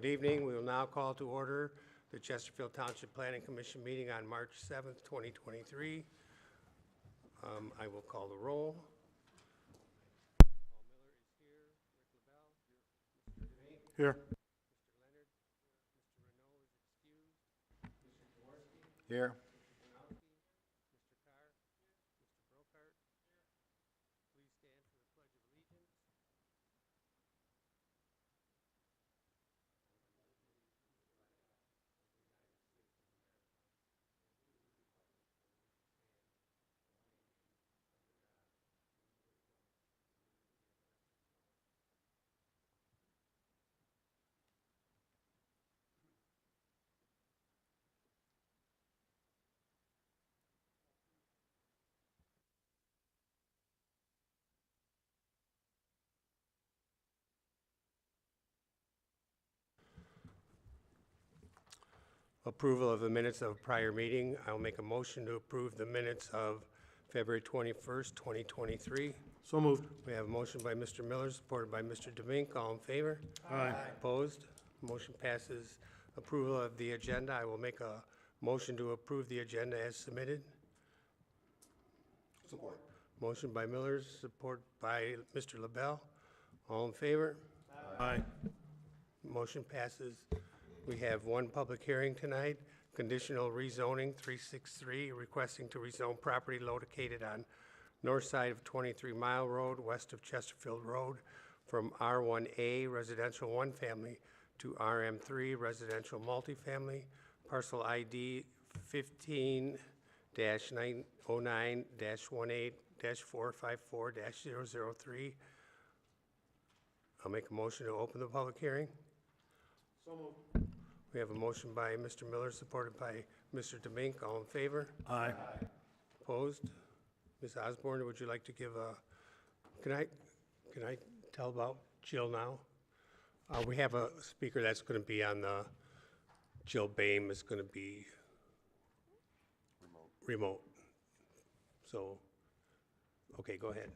Good evening. We will now call to order the Chesterfield Township Planning Commission meeting on March 7th, 2023. I will call the roll. Paul Miller is here. Rick LaBelle. Mr. DeMay. Here. Mr. Leonard. Mr. Renault is excused. Mr. Jaworski. Here. Mr. Banowski. Mr. Carr. Mr. Brokart. Please stand for the Pledge of Allegiance. Approval of the minutes of a prior meeting. I'll make a motion to approve the minutes of February 21st, 2023. So moved. We have a motion by Mr. Miller, supported by Mr. Demink. All in favor? Aye. Opposed? Motion passes. Approval of the agenda. I will make a motion to approve the agenda as submitted. Support. Motion by Miller, support by Mr. LaBelle. All in favor? Aye. Motion passes. We have one public hearing tonight, conditional rezoning 363, requesting to rezone property located on north side of 23 Mile Road, west of Chesterfield Road, from R1A residential one family to RM3 residential multifamily, parcel ID 15-909-18-454-003. I'll make a motion to open the public hearing. So moved. We have a motion by Mr. Miller, supported by Mr. Demink. All in favor? Aye. Opposed? Ms. Osborne, would you like to give a, can I tell about Jill now? We have a speaker that's going to be on the, Jill Boehm is going to be remote. So, okay, go ahead.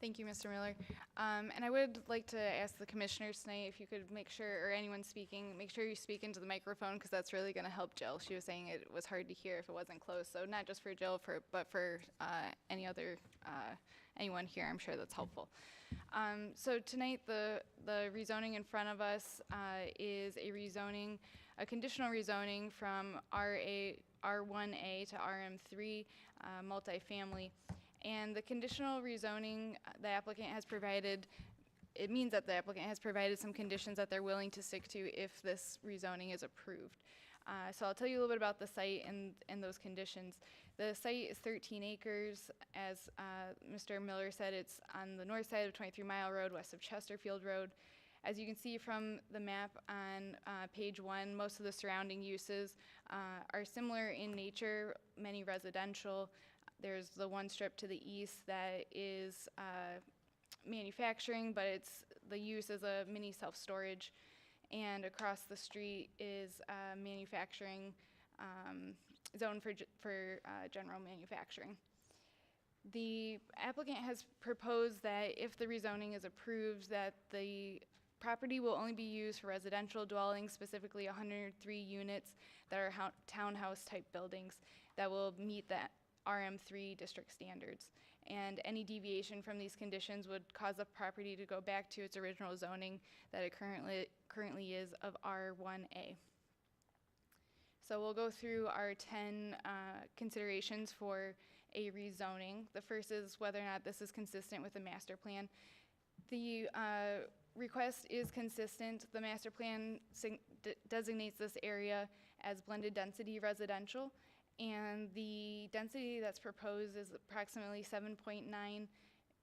Thank you, Mr. Miller. And I would like to ask the commissioners tonight if you could make sure, or anyone speaking, make sure you speak into the microphone, because that's really going to help Jill. She was saying it was hard to hear if it wasn't close. So not just for Jill, but for anyone here, I'm sure that's helpful. So tonight, the rezoning in front of us is a conditional rezoning from R1A to RM3 multifamily. And the conditional rezoning the applicant has provided, it means that the applicant has provided some conditions that they're willing to stick to if this rezoning is approved. So I'll tell you a little bit about the site and those conditions. The site is 13 acres. As Mr. Miller said, it's on the north side of 23 Mile Road, west of Chesterfield Road. As you can see from the map on page 1, most of the surrounding uses are similar in nature, many residential. There's the one strip to the east that is manufacturing, but the use is a mini self-storage. And across the street is manufacturing zone for general manufacturing. The applicant has proposed that if the rezoning is approved, that the property will only be used for residential dwellings, specifically 103 units that are townhouse type buildings that will meet that RM3 district standards. And any deviation from these conditions would cause the property to go back to its original zoning that it currently is of R1A. So we'll go through our 10 considerations for a rezoning. The first is whether or not this is consistent with the master plan. The request is consistent. The master plan designates this area as blended density residential, and the density that's proposed is approximately 7.9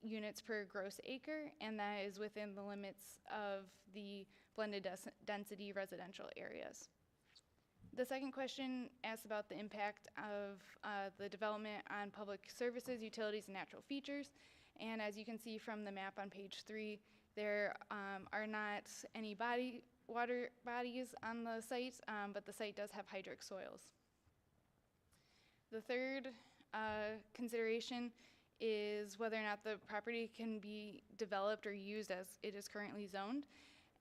units per gross acre, and that is within the limits of the blended density residential areas. The second question asks about the impact of the development on public services, utilities, and natural features. And as you can see from the map on page 3, there are not any water bodies on the site, but the site does have hydric soils. The third consideration is whether or not the property can be developed or used as it is currently zoned.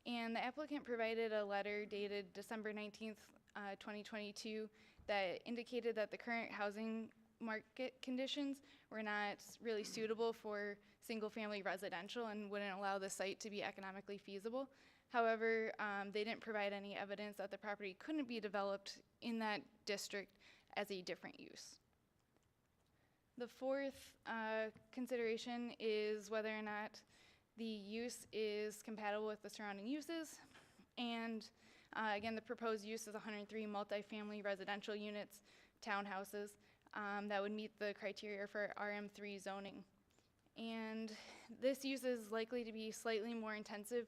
And the applicant provided a letter dated December 19th, 2022 that indicated that the current housing market conditions were not really suitable for single-family residential and wouldn't allow the site to be economically feasible. However, they didn't provide any evidence that the property couldn't be developed in that district as a different use. The fourth consideration is whether or not the use is compatible with the surrounding uses. And again, the proposed use is 103 multifamily residential units, townhouses, that would meet the criteria for RM3 zoning. And this use is likely to be slightly more intensive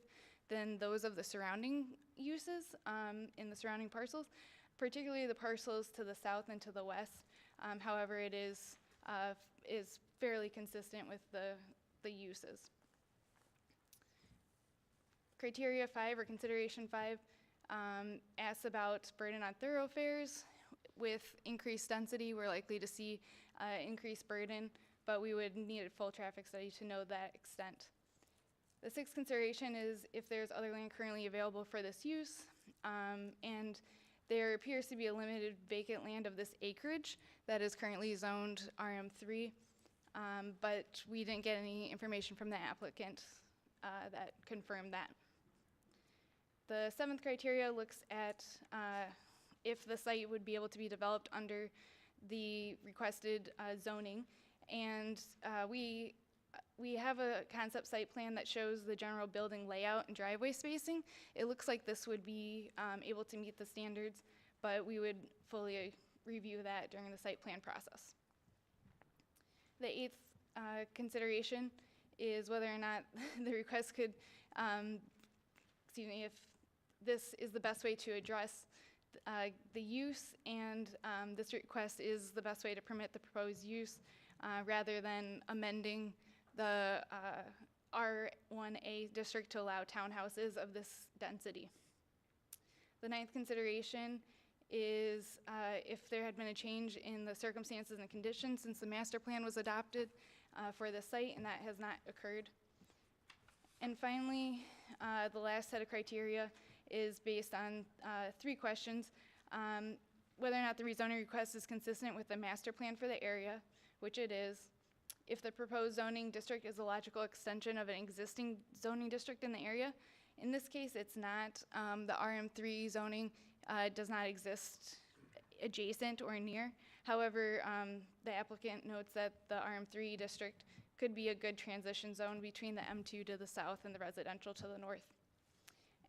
than those of the surrounding uses in the surrounding parcels, particularly the parcels to the south and to the west. However, it is fairly consistent with the uses. Criteria 5, or consideration 5, asks about burden on thoroughfares. With increased density, we're likely to see increased burden, but we would need a full traffic study to know that extent. The sixth consideration is if there's other land currently available for this use, and there appears to be a limited vacant land of this acreage that is currently zoned RM3, but we didn't get any information from the applicant that confirmed that. The seventh criteria looks at if the site would be able to be developed under the requested zoning, and we have a concept site plan that shows the general building layout and driveway spacing. It looks like this would be able to meet the standards, but we would fully review that during the site plan process. The eighth consideration is whether or not the request could, if this is the best way to address the use, and this request is the best way to permit the proposed use rather than amending the R1A district to allow townhouses of this density. The ninth consideration is if there had been a change in the circumstances and conditions since the master plan was adopted for the site, and that has not occurred. And finally, the last set of criteria is based on 3 questions. Whether or not the rezoning request is consistent with the master plan for the area, which it is. If the proposed zoning district is a logical extension of an existing zoning district in the area. In this case, it's not. The RM3 zoning does not exist adjacent or near. However, the applicant notes that the RM3 district could be a good transition zone between the M2 to the south and the residential to the north.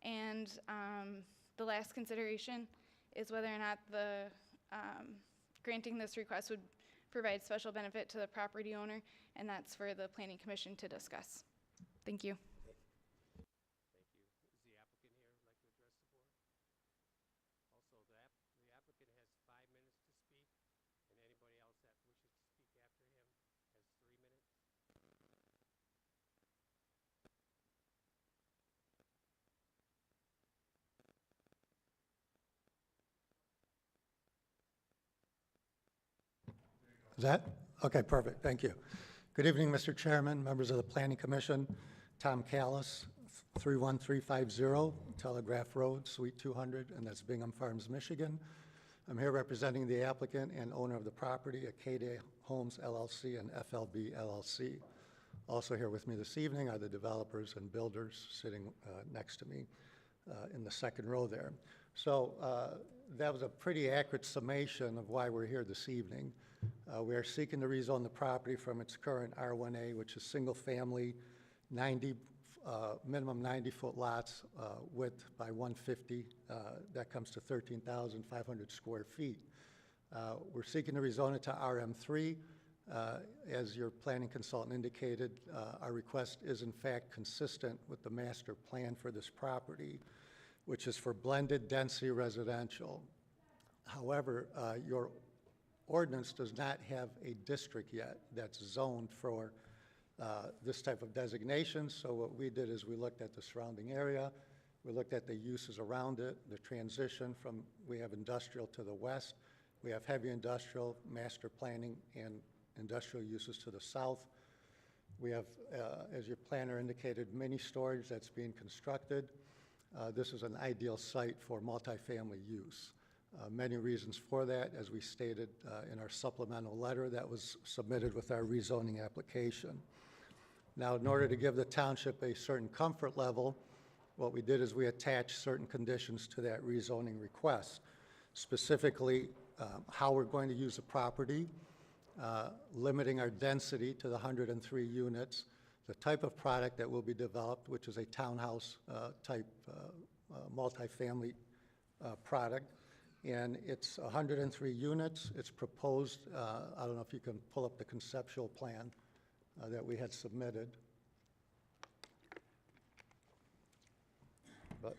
And the last consideration is whether or not the granting this request would provide special benefit to the property owner, and that's for the Planning Commission to discuss. Thank you. Thank you. Is the applicant here like to address the board? Also, the applicant has 5 minutes to speak, and anybody else that wishes to speak after him has 3 minutes. Is that? Okay, perfect. Thank you. Good evening, Mr. Chairman, members of the Planning Commission. Tom Callis, 31350 Telegraph Road, Suite 200, and that's Bingham Farms, Michigan. I'm here representing the applicant and owner of the property, Acadia Homes LLC and FLB LLC. Also here with me this evening are the developers and builders sitting next to me in the second row there. So that was a pretty accurate summation of why we're here this evening. We are seeking to rezone the property from its current R1A, which is single-family, minimum 90-foot lots, width by 150. That comes to 13,500 square feet. We're seeking to rezone it to RM3. As your planning consultant indicated, our request is in fact consistent with the master plan for this property, which is for blended density residential. However, your ordinance does not have a district yet that's zoned for this type of designation. So what we did is we looked at the surrounding area, we looked at the uses around it, the transition from, we have industrial to the west, we have heavy industrial, master planning, and industrial uses to the south. We have, as your planner indicated, mini storage that's being constructed. This is an ideal site for multifamily use. Many reasons for that, as we stated in our supplemental letter that was submitted with our rezoning application. Now, in order to give the township a certain comfort level, what we did is we attached certain conditions to that rezoning request, specifically how we're going to use the property, limiting our density to the 103 units, the type of product that will be developed, which is a townhouse type multifamily product. And it's 103 units. It's proposed, I don't know if you can pull up the conceptual plan that we had submitted. But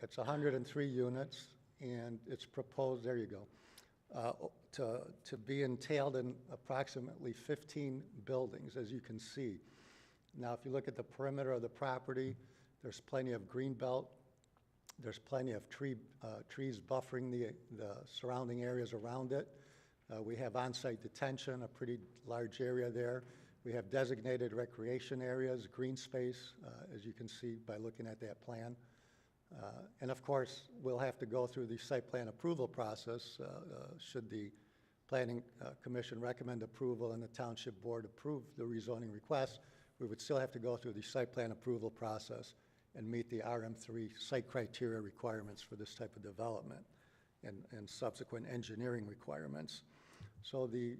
it's 103 units, and it's proposed, there you go, to be entailed in approximately 15 buildings, as you can see. Now, if you look at the perimeter of the property, there's plenty of green belt. There's plenty of trees buffering the surrounding areas around it. We have on-site detention, a pretty large area there. We have designated recreation areas, green space, as you can see by looking at that plan. And of course, we'll have to go through the site plan approval process. Should the Planning Commission recommend approval and the Township Board approve the rezoning request, we would still have to go through the site plan approval process and meet the RM3 site criteria requirements for this type of development and subsequent engineering requirements. So the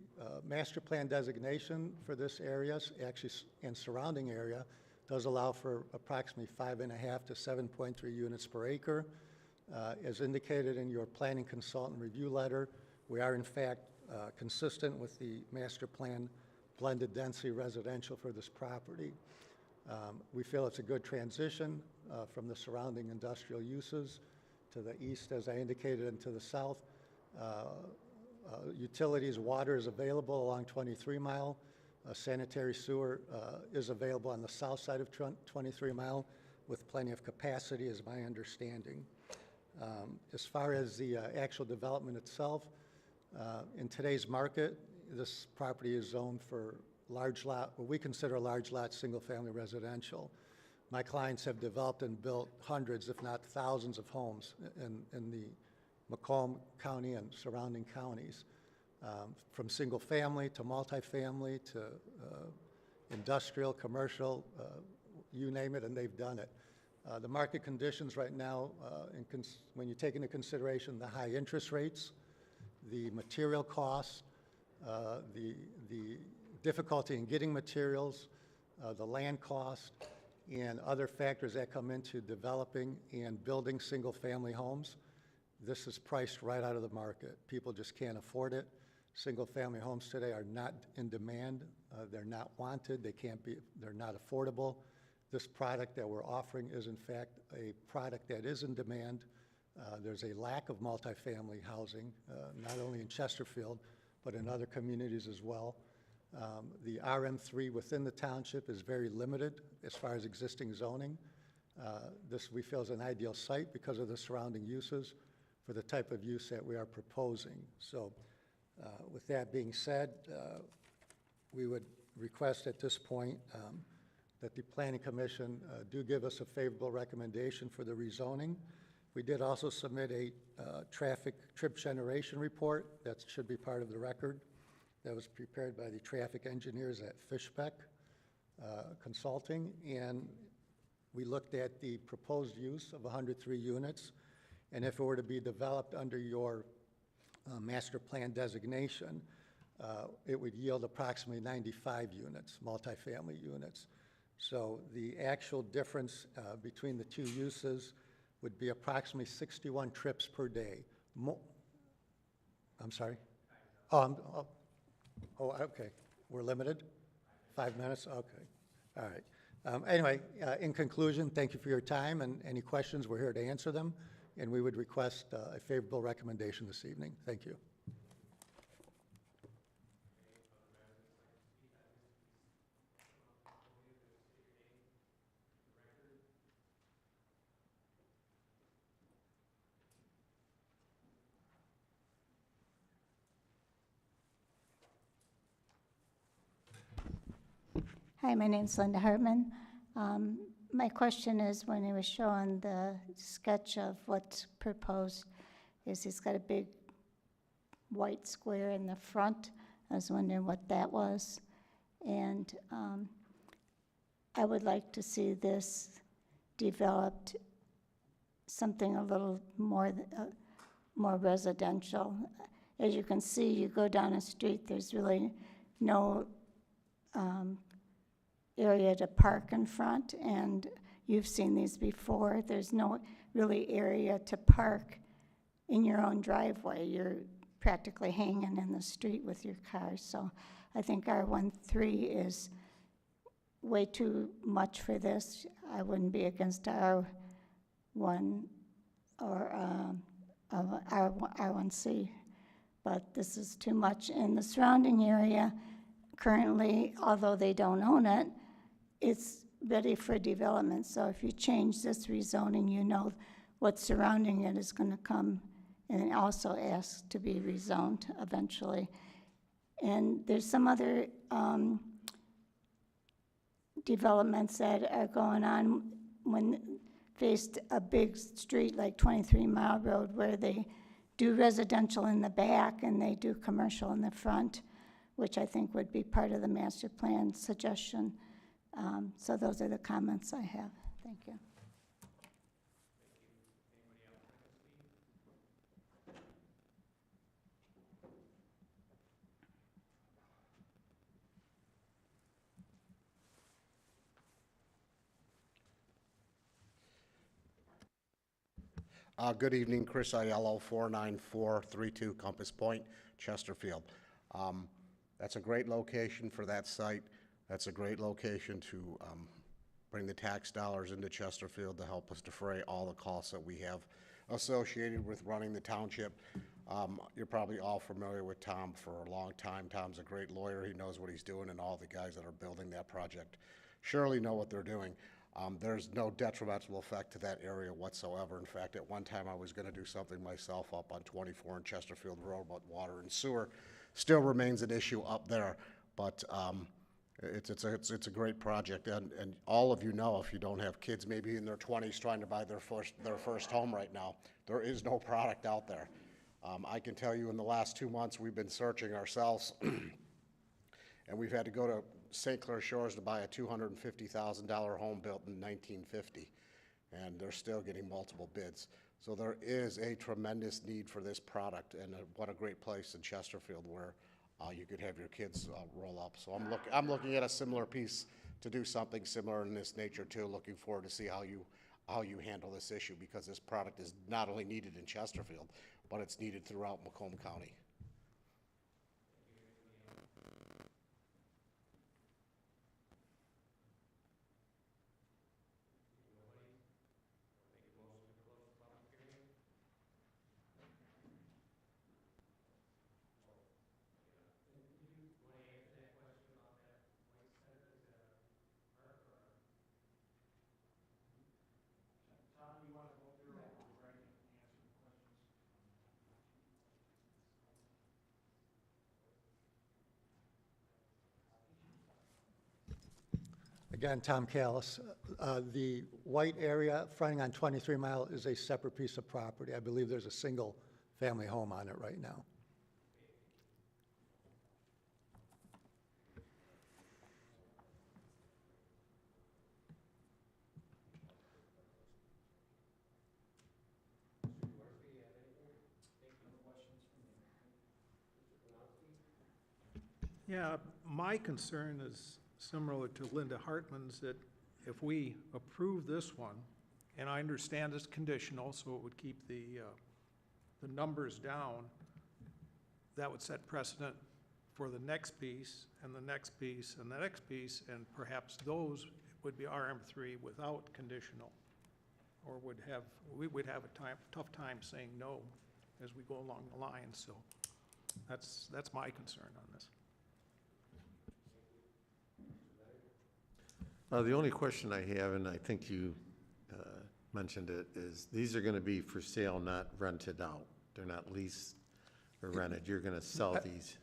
master plan designation for this area, actually, and surrounding area, does allow for approximately 5.5 to 7.3 units per acre. As indicated in your planning consultant review letter, we are in fact consistent with the master plan blended density residential for this property. We feel it's a good transition from the surrounding industrial uses to the east, as I indicated, and to the south. Utilities, water is available along 23 Mile. Sanitary sewer is available on the south side of 23 Mile with plenty of capacity, is my understanding. As far as the actual development itself, in today's market, this property is zoned for large lot, what we consider a large lot, single-family residential. My clients have developed and built hundreds, if not thousands, of homes in the Macomb County and surrounding counties, from single-family to multifamily to industrial, commercial, you name it, and they've done it. The market conditions right now, when you take into consideration the high interest rates, the material costs, the difficulty in getting materials, the land cost, and other factors that come into developing and building single-family homes, this is priced right out of the market. People just can't afford it. Single-family homes today are not in demand. They're not wanted. They're not affordable. This product that we're offering is, in fact, a product that is in demand. There's a lack of multifamily housing, not only in Chesterfield, but in other communities as well. The RM3 within the township is very limited as far as existing zoning. This we feel is an ideal site because of the surrounding uses for the type of use that we are proposing. So with that being said, we would request at this point that the Planning Commission do give us a favorable recommendation for the rezoning. We did also submit a traffic trip generation report that should be part of the record. That was prepared by the traffic engineers at Fishbeck Consulting, and we looked at the proposed use of 103 units, and if it were to be developed under your master plan designation, it would yield approximately 95 units, multifamily units. So the actual difference between the two uses would be approximately 61 trips per day. I'm sorry? Oh, okay. We're limited? 5 minutes? Okay. All right. Anyway, in conclusion, thank you for your time, and any questions, we're here to answer them, and we would request a favorable recommendation this evening. Thank you. Hi, my name's Linda Hartman. My question is, when he was showing the sketch of what's proposed, is he's got a big white square in the front. I was wondering what that was. And I would like to see this developed something a little more residential. As you can see, you go down a street, there's really no area to park in front, and you've seen these before. There's no really area to park in your own driveway. You're practically hanging in the street with your car. So I think R13 is way too much for this. I wouldn't be against R1 or R1C, but this is too much. In the surrounding area, currently, although they don't own it, it's ready for development. So if you change this rezoning, you know what's surrounding it is going to come and also ask to be rezoned eventually. And there's some other developments that are going on when faced a big street like 23 Mile Road, where they do residential in the back and they do commercial in the front, which I think would be part of the master plan suggestion. So those are the comments I have. Thank you. Good evening, Chris Aiello, 49432 Compass Point, Chesterfield. That's a great location for that site. That's a great location to bring the tax dollars into Chesterfield to help us defray all the costs that we have associated with running the township. You're probably all familiar with Tom for a long time. Tom's a great lawyer. He knows what he's doing, and all the guys that are building that project surely know what they're doing. There's no detrimental effect to that area whatsoever. In fact, at one time I was going to do something myself up on 24 in Chesterfield Road, but water and sewer still remains an issue up there. But it's a great project, and all of you know, if you don't have kids maybe in their 20s trying to buy their first home right now, there is no product out there. I can tell you in the last 2 months we've been searching ourselves, and we've had to go to St. Clair Shores to buy a $250,000 home built in 1950, and they're still getting multiple bids. So there is a tremendous need for this product, and what a great place in Chesterfield where you could have your kids roll up. So I'm looking at a similar piece to do something similar in this nature too. Looking forward to see how you handle this issue, because this product is not only needed in Chesterfield, but it's needed throughout Macomb County. Again, Tom Callis. The white area fronting on 23 Mile is a separate piece of property. I believe there's a single family home on it right now. Yeah, my concern is similar to Linda Hartman's, that if we approve this one, and I understand it's conditional, so it would keep the numbers down, that would set precedent for the next piece, and the next piece, and the next piece, and perhaps those would be RM3 without conditional, or we would have a tough time saying no as we go along the line. So that's my concern on this. The only question I have, and I think you mentioned it, is these are going to be for sale, not rented out. They're not leased or rented. You're going to sell these.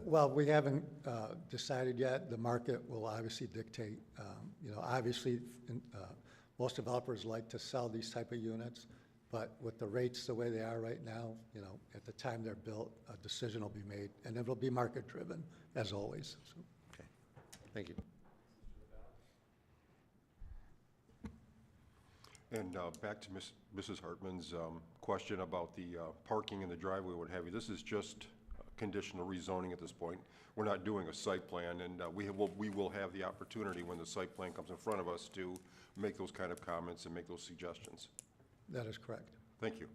Well, we haven't decided yet. The market will obviously dictate. You know, obviously, most developers like to sell these type of units, but with the rates the way they are right now, you know, at the time they're built, a decision will be made, and it'll be market-driven, as always. So, Okay, thank you. And back to Mrs. Hartman's question about the parking in the driveway, what have you. This is just conditional rezoning at this point. We're not doing a site plan, and we will have the opportunity when the site plan comes in front of us to make those kind of comments and make those suggestions. that is correct. Thank you.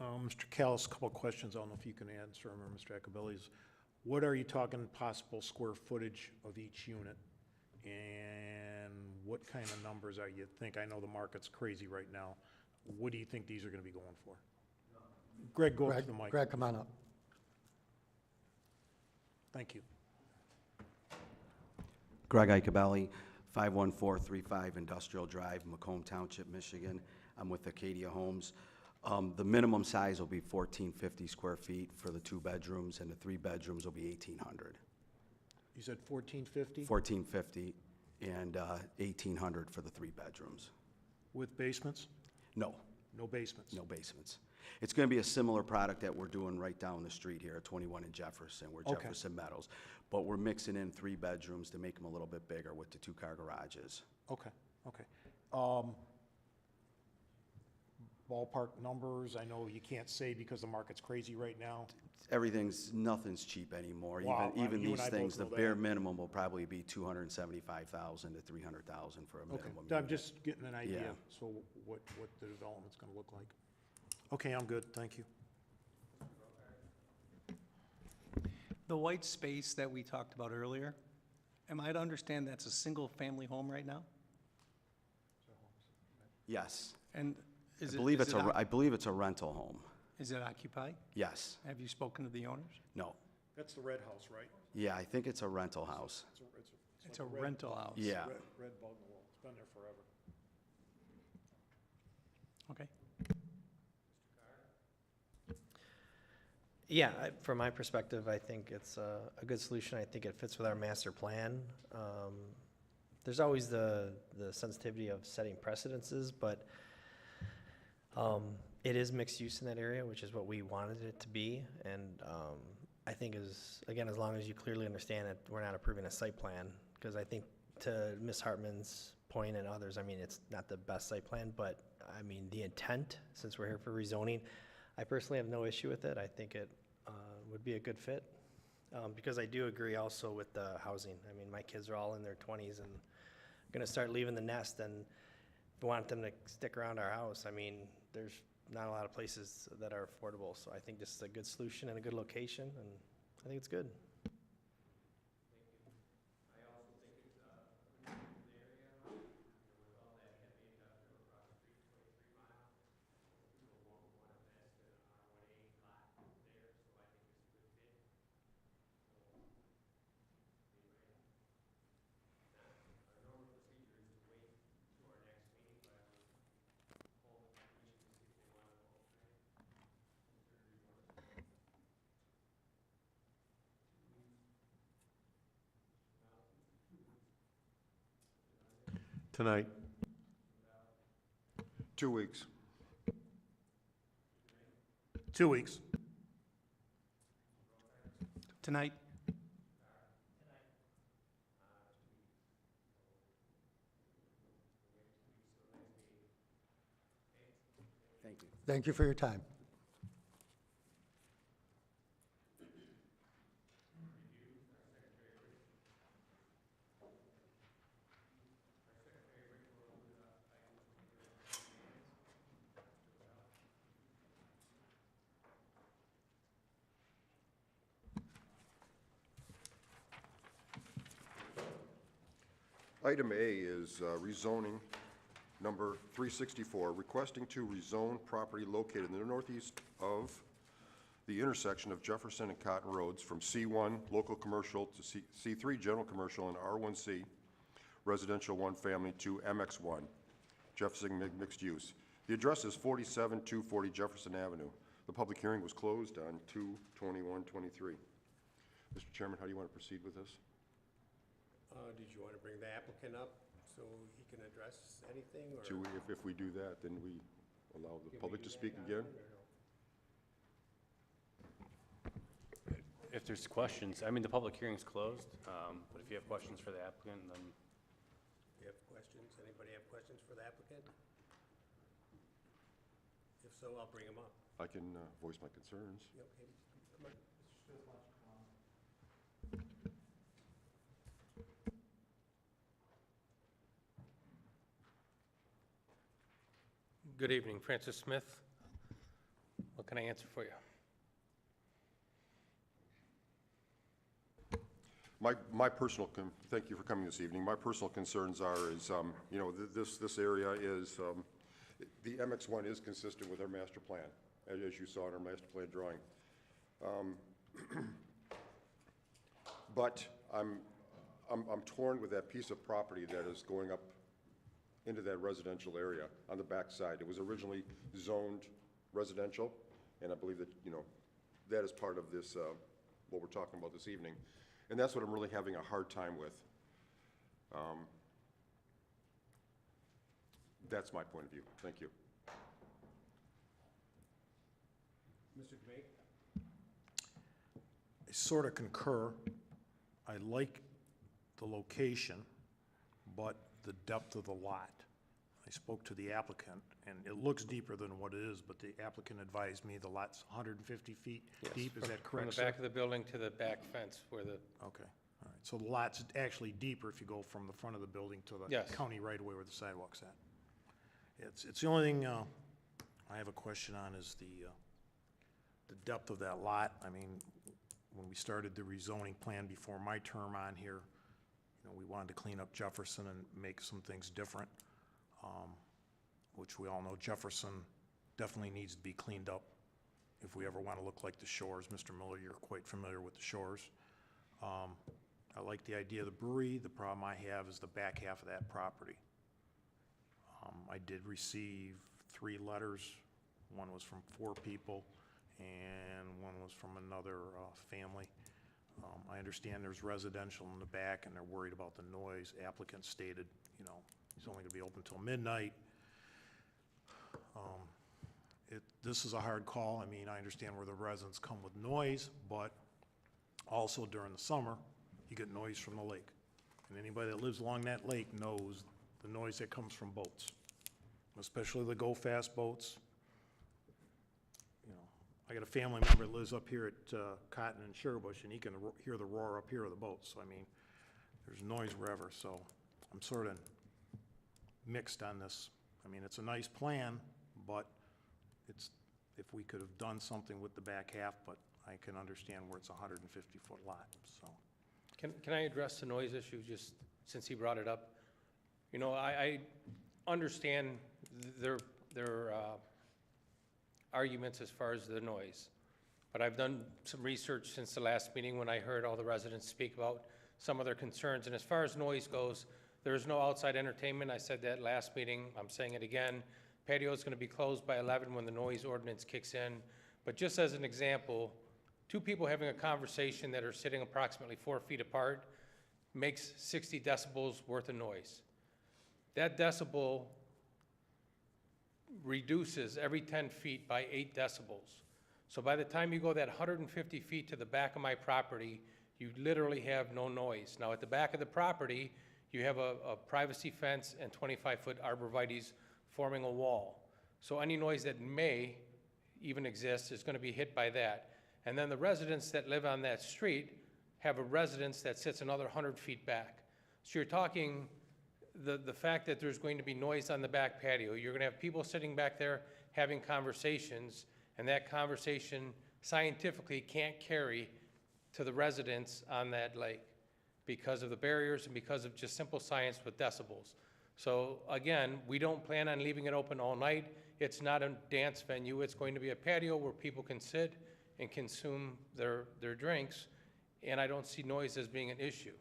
Mr. Callis, a couple of questions. I don't know if you can answer them, or Mr. Acabelli's. What are you talking possible square footage of each unit? And what kind of numbers are you think? I know the market's crazy right now. What do you think these are gonna be going for? Greg, go up to the mic. Greg, come on up. Thank you. Greg Icabelli, 51435 Industrial Drive, Macomb Township, Michigan. I'm with Acadia Homes. The minimum size will be 1,450 square feet for the 2 bedrooms, and the 3 bedrooms will be 1,800. You said 1450 1,450 and 1,800 for the 3 bedrooms. with basements? No, No basements? no basements. It's going to be a similar product that we're doing right down the street here at 21 in Jefferson. We're Okay. Jefferson Meadows. But we're mixing in 3 bedrooms to make them a little bit bigger with the 2-car garages. Okay, okay. Ballpark numbers, I know you can't say because the market's crazy right now. Nothing's cheap anymore. Wow, Even you and these I things, both the know bare that. minimum will probably be 275,000 to 300,000 for a Okay, minimum I'm unit. just getting an idea, Yeah. so what the development's gonna look like. Okay, I'm good, thank you. The white space that we talked about earlier, am I to understand that's a single-family home right now? Yes. And I is it, believe is it's it, I believe it's a rental home. is it occupied? Yes. Have you spoken to the owners? No. That's the red house, right? Yeah, I think it's a rental house. It's a rental house. Yeah. Red bungalow, it's been there forever. Okay. Yeah, from my perspective, I think it's a good solution. I think it fits with our master plan. There's always the sensitivity of setting precedences, but it is mixed use in that area, which is what we wanted it to be. And I think as long as you clearly understand that we're not approving a site plan, because I think to Ms. Hartman's point and others, I mean, it's not the best site plan, but I mean, the intent, since we're here for rezoning, I personally have no issue with it. I think it would be a good fit, because I do agree also with the housing. I mean, my kids are all in their 20s and gonna start leaving the nest, and if we want them to stick around our house, I mean, there's not a lot of places that are affordable, so I think this is a good solution and a good location, and I think it's good. Tonight, 2 weeks. 2 weeks. Tonight? Thank you. Thank you for your time. Item A is rezoning number 364, requesting to rezone property located in the northeast of the intersection of Jefferson and Cotton Roads from C1 local commercial to C3 general commercial and R1C residential 1 family to MX1 Jefferson mixed use. The address is 47240 Jefferson Avenue. The public hearing was closed on 2/21/23. Mr. Chairman, how do you want to proceed with this? Did you want to bring the applicant up so he can address anything, or? Do we, if we do that, then we allow the public to speak again? If there's questions, I mean, the public hearing's closed, but if you have questions for the applicant, then You have questions? Anybody have questions for the applicant? If so, I'll bring him up. I can voice my concerns. Okay, come on. Good evening, Francis Smith. What can I answer for you? My personal, thank you for coming this evening. My personal concerns are, you know, this area is, the MX1 is consistent with our master plan, as you saw in our master plan drawing. But I'm torn with that piece of property that is going up into that residential area on the back side. It was originally zoned residential, and I believe that, you know, that is part of this, what we're talking about this evening. And that's what I'm really having a hard time with. That's my point of view. Thank you. Mr. Debate? I sort of concur. I like the location, but the depth of the lot. I spoke to the applicant, and it looks deeper than what it is, but the applicant advised me the lot's 150 feet Yes, deep. Is that correct, From sir? the back of the building to the back fence where the, Okay, all right. So the lot's actually deeper if you go from the front of the building to the Yes. county right-of-way where the sidewalk's at. It's the only thing I have a question on is the depth of that lot. I mean, when we started the rezoning plan before my term on here, you know, we wanted to clean up Jefferson and make some things different, which we all know Jefferson definitely needs to be cleaned up if we ever want to look like the shores. Mr. Miller, you're quite familiar with the shores. I like the idea of the brewery. The problem I have is the back half of that property. I did receive 3 letters. One was from 4 people, and one was from another family. I understand there's residential in the back, and they're worried about the noise. Applicant stated, you know, he's only gonna be open till midnight. This is a hard call. I mean, I understand where the residents come with noise, but also during the summer, you get noise from the lake. And anybody that lives along that lake knows the noise that comes from boats, especially the go-fast boats. You know, I got a family member that lives up here at Cotton and Sugarbush, and he can hear the roar up here of the boats. So, I mean, there's noise wherever, so I'm sort of mixed on this. I mean, it's a nice plan, but it's, if we could have done something with the back half, but I can understand where it's a 150-foot lot, so. can I address the noise issue just since he brought it up? You know, I understand their arguments as far as the noise, but I've done some research since the last meeting when I heard all the residents speak about some of their concerns. And as far as noise goes, there is no outside entertainment. I said that last meeting. I'm saying it again. Patio is going to be closed by 11 when the noise ordinance kicks in. But just as an example, 2 people having a conversation that are sitting approximately 4 feet apart makes 60 decibels worth of noise. That decibel reduces every 10 feet by 8 decibels. So by the time you go that 150 feet to the back of my property, you literally have no noise. Now at the back of the property, you have a privacy fence and 25-foot arborvitaes forming a wall. So any noise that may even exist is going to be hit by that. And then the residents that live on that street have a residence that sits another 100 feet back. So you're talking the fact that there's going to be noise on the back patio. You're going to have people sitting back there having conversations, and that conversation scientifically can't carry to the residents on that lake because of the barriers and because of just simple science with decibels. So again, we don't plan on leaving it open all night. It's not a dance venue. It's going to be a patio where people can sit and consume their drinks, and I don't see noise as being an issue.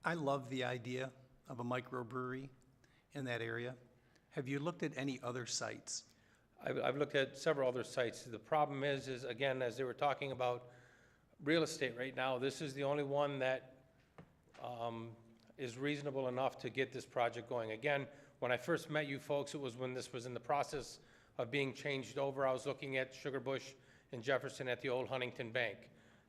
I love the idea of a microbrewery in that area. Have you looked at any other sites? I've looked at several other sites. The problem is again, as they were talking about real estate right now, this is the only one that is reasonable enough to get this project going. Again, when I first met you folks, it was when this was in the process of being changed over. I was looking at Sugar Bush and Jefferson at the old Huntington Bank.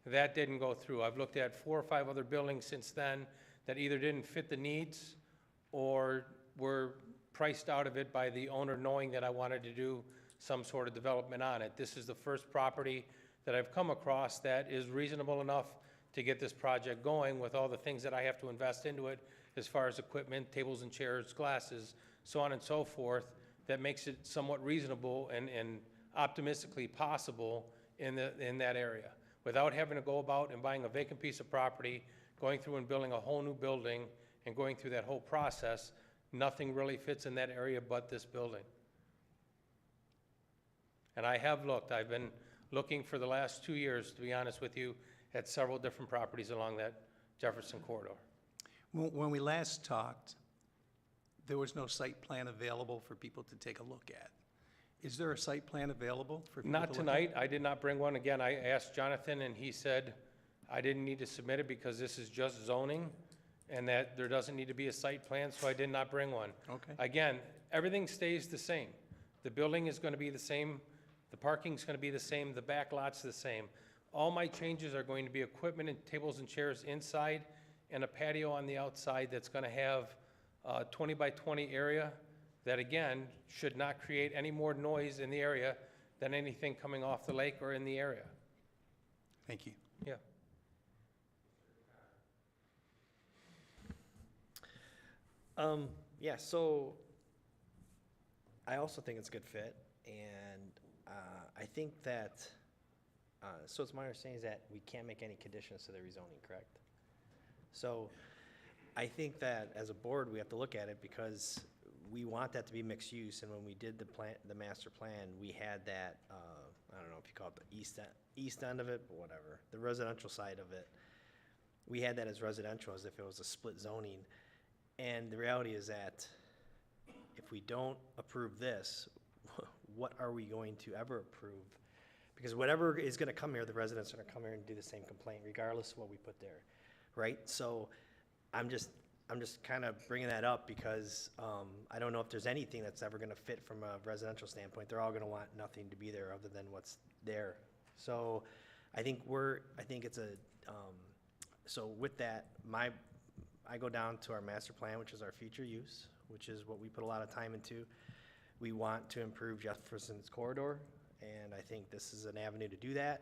That didn't go through. I've looked at 4 or 5 other buildings since then that either didn't fit the needs or were priced out of it by the owner knowing that I wanted to do some sort of development on it. This is the first property that I've come across that is reasonable enough to get this project going with all the things that I have to invest into it as far as equipment, tables and chairs, glasses, so on and so forth, that makes it somewhat reasonable and optimistically possible in that area, without having to go about and buying a vacant piece of property, going through and building a whole new building, and going through that whole process. Nothing really fits in that area but this building. And I have looked. I've been looking for the last 2 years, to be honest with you, at several different properties along that Jefferson corridor. When we last talked, there was no site plan available for people to take a look at. Is there a site plan available for people to look at? Not tonight. I did not bring one. Again, I asked Jonathan, and he said I didn't need to submit it because this is just zoning and that there doesn't need to be a site plan, so I did not bring one. Okay. Again, everything stays the same. The building is going to be the same. The parking's going to be the same. The back lot's the same. All my changes are going to be equipment and tables and chairs inside and a patio on the outside that's going to have a 20 by 20 area that, again, should not create any more noise in the area than anything coming off the lake or in the area. Thank you. Yeah. Yeah, so I also think it's a good fit, and I think that, so it's my understanding is that we can't make any conditions to the rezoning, correct? So I think that as a board, we have to look at it because we want that to be mixed use, and when we did the master plan, we had that, I don't know if you call it the east end of it, but whatever, the residential side of it. We had that as residential as if it was a split zoning. And the reality is that if we don't approve this, what are we going to ever approve? Because whatever is going to come here, the residents are going to come here and do the same complaint, regardless of what we put there, right? So I'm just kind of bringing that up because I don't know if there's anything that's ever going to fit from a residential standpoint. They're all going to want nothing to be there other than what's there. So I think it's a, so with that, I go down to our master plan, which is our future use, which is what we put a lot of time into. We want to improve Jefferson's corridor, and I think this is an avenue to do that.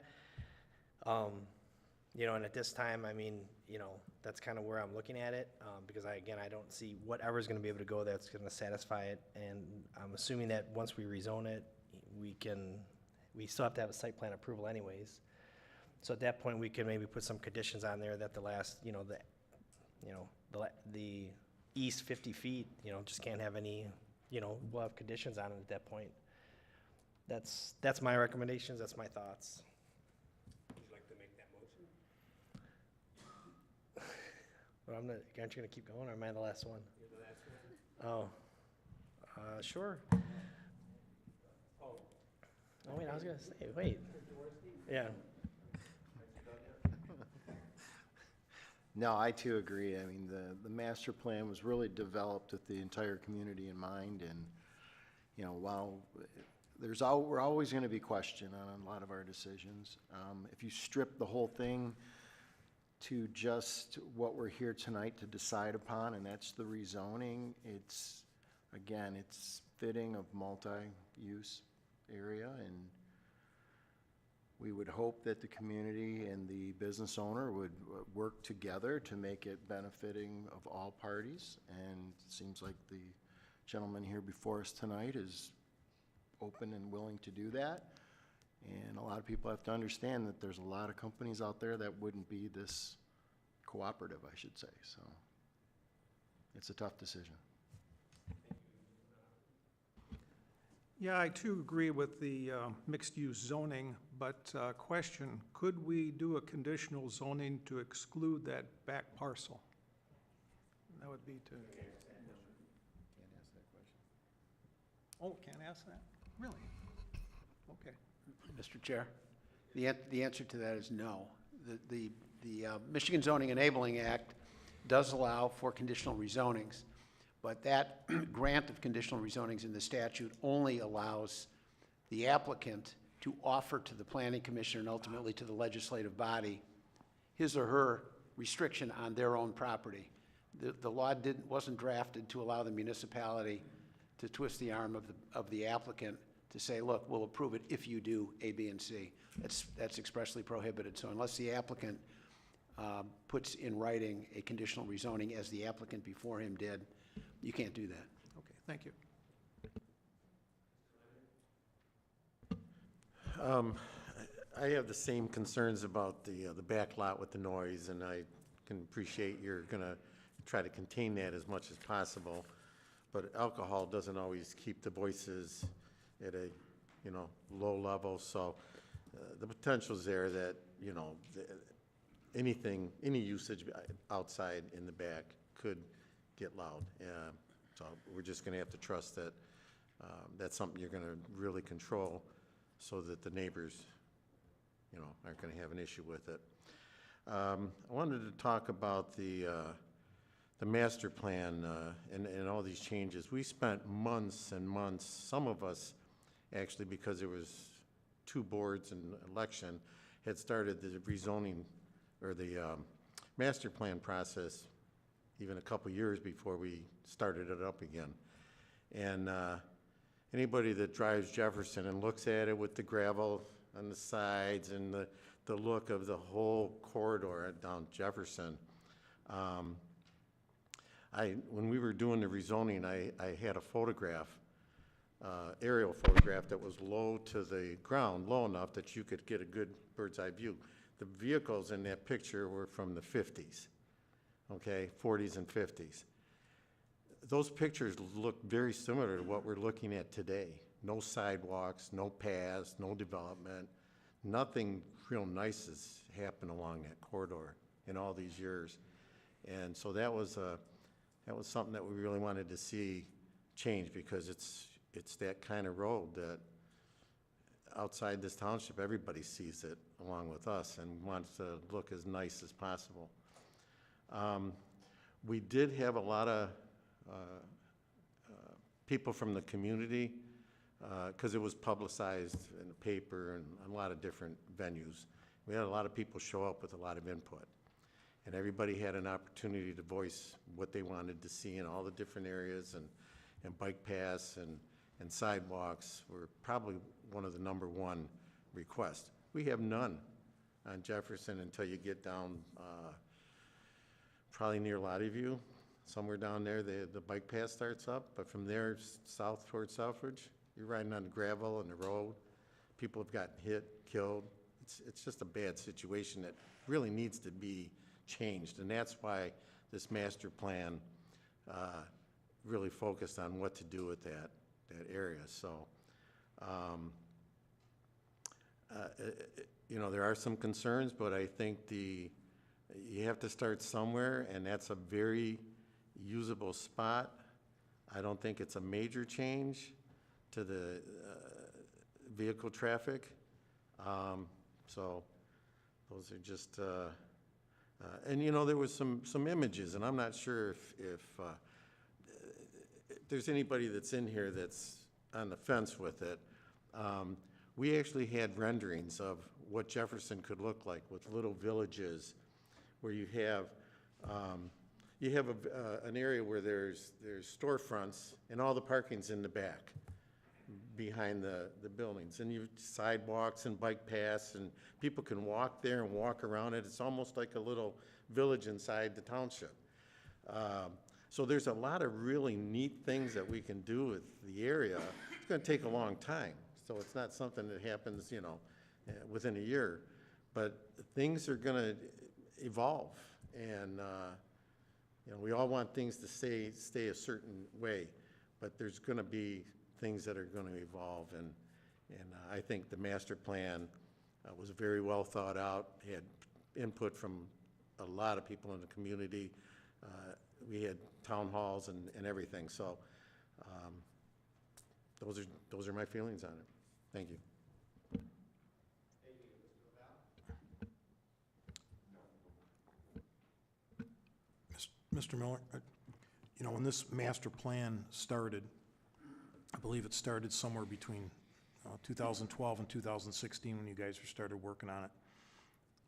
You know, and at this time, I mean, you know, that's kind of where I'm looking at it, because I don't see whatever's gonna be able to go that's gonna satisfy it, and I'm assuming that once we rezone it, we still have to have a site plan approval anyways. So at that point, we can maybe put some conditions on there that the east 50 feet, just can't have any, we'll have conditions on it at that point. That's my recommendations, that's my thoughts. Would you like to make that motion? But aren't you gonna keep going, or am I the last one? You're the last one. Oh, sure. Oh, Oh, wait, I was gonna say, wait. Yeah. No, I too agree. I mean, the master plan was really developed with the entire community in mind, and, while we're always gonna be questioned on a lot of our decisions. If you strip the whole thing to just what we're here tonight to decide upon, and that's the rezoning, it's fitting of multi-use area, and we would hope that the community and the business owner would work together to make it benefiting of all parties. And it seems like the gentleman here before us tonight is open and willing to do that. And a lot of people have to understand that there's a lot of companies out there that wouldn't be this cooperative, I should say. So it's a tough decision. Yeah, I too agree with the mixed-use zoning, but question, could we do a conditional zoning to exclude that back parcel? That would be to, Can't ask that question. oh, can't ask that? Really? Okay. Mr. Chair, the answer to that is no. The Michigan Zoning Enabling Act does allow for conditional rezonings, but that grant of conditional rezonings in the statute only allows the applicant to offer to the planning commission and ultimately to the legislative body his or her restriction on their own property. The law wasn't drafted to allow the municipality to twist the arm of the applicant to say, look, we'll approve it if you do A, B, and C. That's expressly prohibited. So unless the applicant puts in writing a conditional rezoning as the applicant before him did, you can't do that. Okay, thank you. I have the same concerns about the back lot with the noise, and I can appreciate you're gonna try to contain that as much as possible. But alcohol doesn't always keep the voices at a, low level, so the potential's there that, any usage outside in the back could get loud. So we're just gonna have to trust that that's something you're gonna really control so that the neighbors, aren't gonna have an issue with it. I wanted to talk about the master plan and all these changes. We spent months and months, some of us actually, because there was 2 boards and election, had started the rezoning or the master plan process even a couple years before we started it up again. And anybody that drives Jefferson and looks at it with the gravel on the sides and the look of the whole corridor down Jefferson, when we were doing the rezoning, I had a photograph, aerial photograph that was low to the ground, low enough that you could get a good bird's eye view. The vehicles in that picture were from the 50s, okay, 40s and 50s. Those pictures look very similar to what we're looking at today. No sidewalks, no paths, no development. Nothing real nice has happened along that corridor in all these years. And so that was something that we really wanted to see change, because it's that kind of road that outside this township, everybody sees it along with us and wants to look as nice as possible. We did have a lot of people from the community, because it was publicized in the paper and a lot of different venues. We had a lot of people show up with a lot of input, and everybody had an opportunity to voice what they wanted to see in all the different areas, and bike paths and sidewalks were probably one of the #1 requests. We have none on Jefferson until you get down probably near Lottieview. Somewhere down there, the bike path starts up, but from there south towards Southbridge, you're riding on the gravel and the road. People have gotten hit, killed. It's just a bad situation that really needs to be changed, and that's why this master plan really focused on what to do with that area. So, there are some concerns, but I think you have to start somewhere, and that's a very usable spot. I don't think it's a major change to the vehicle traffic. So those are just, and there was some images, and I'm not sure if there's anybody that's in here that's on the fence with it. We actually had renderings of what Jefferson could look like with little villages where you have an area where there's storefronts and all the parking's in the back behind the buildings, and you sidewalks and bike paths, and people can walk there and walk around it. It's almost like a little village inside the township. So there's a lot of really neat things that we can do with the area. It's going to take a long time, so it's not something that happens, within a year. But things are going to evolve, and we all want things to stay a certain way, but there's going to be things that are going to evolve, and I think the master plan was very well thought out, had input from a lot of people in the community. we had town halls and everything, so those are my feelings on it. Thank you. Mr. Miller, you know, when this master plan started, I believe it started somewhere between 2012 and 2016 when you guys started working on it.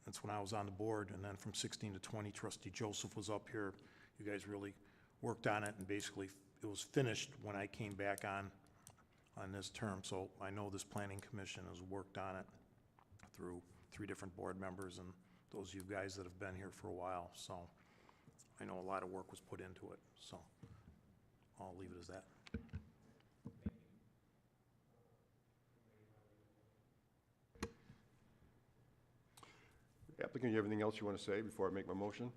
That's when I was on the board, and then from 16 to 20, Trustee Joseph was up here. You guys really worked on it, and basically it was finished when I came back on this term. So I know this planning commission has worked on it through 3 different board members and those of you guys that have been here for a while. So I know a lot of work was put into it, so I'll leave it as that. Applicant, you have anything else you want to say before I make my motion?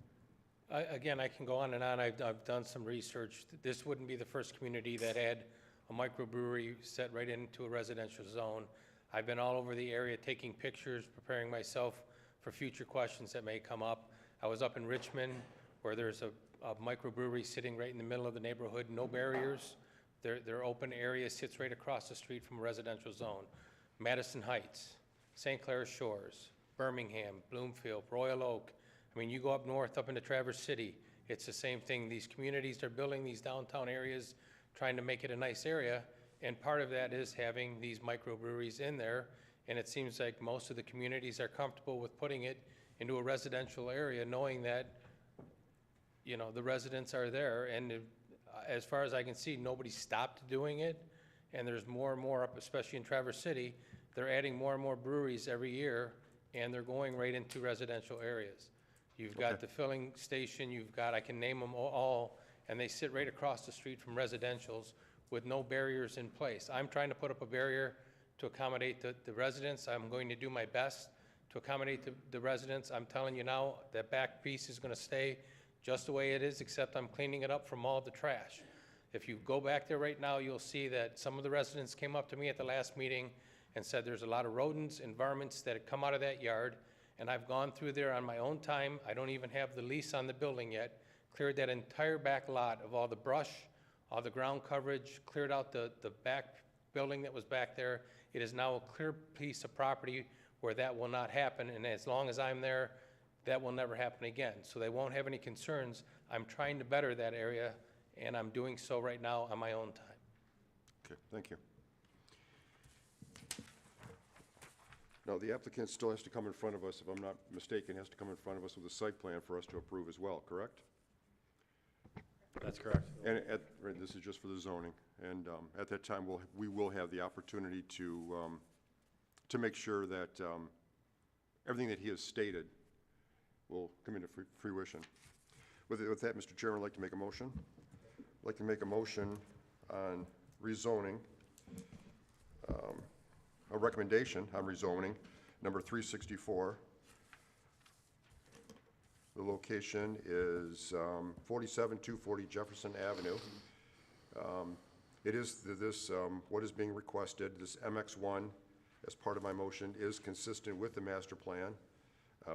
Again, I can go on and on. I've done some research. This wouldn't be the first community that had a microbrewery set right into a residential zone. I've been all over the area taking pictures, preparing myself for future questions that may come up. I was up in Richmond where there's a microbrewery sitting right in the middle of the neighborhood, no barriers. Their open area sits right across the street from a residential zone. Madison Heights, St. Clair Shores, Birmingham, Bloomfield, Royal Oak. I mean, you go up north, up into Traverse City, it's the same thing. These communities are building these downtown areas, trying to make it a nice area, and part of that is having these microbreweries in there, and it seems like most of the communities are comfortable with putting it into a residential area, knowing that, you know, the residents are there, and as far as I can see, nobody stopped doing it, and there's more and more up, especially in Traverse City. They're adding more and more breweries every year, and they're going right into residential areas. You've got the filling station, you've got, I can name them all, and they sit right across the street from residentials with no barriers in place. I'm trying to put up a barrier to accommodate the residents. I'm going to do my best to accommodate the residents. I'm telling you now, that back piece is gonna stay just the way it is, except I'm cleaning it up from all the trash. If you go back there right now, you'll see that some of the residents came up to me at the last meeting and said there's a lot of rodents and varmints that had come out of that yard, and I've gone through there on my own time. I don't even have the lease on the building yet. Cleared that entire back lot of all the brush, all the ground coverage, cleared out the back building that was back there. It is now a clear piece of property where that will not happen, and as long as I'm there, that will never happen again. So they won't have any concerns. I'm trying to better that area, and I'm doing so right now on my own time. Okay, thank you. Now, the applicant still has to come in front of us, if I'm not mistaken, has to come in front of us with a site plan for us to approve as well, correct? That's correct. And right, this is just for the zoning, and at that time, we will have the opportunity to make sure that everything that he has stated will come into fruition. With that, Mr. Chairman, I'd like to make a motion. I'd like to make a motion on rezoning, a recommendation on rezoning, number 364. The location is 47240 Jefferson Avenue. It is what is being requested, this MX1, as part of my motion, is consistent with the master plan.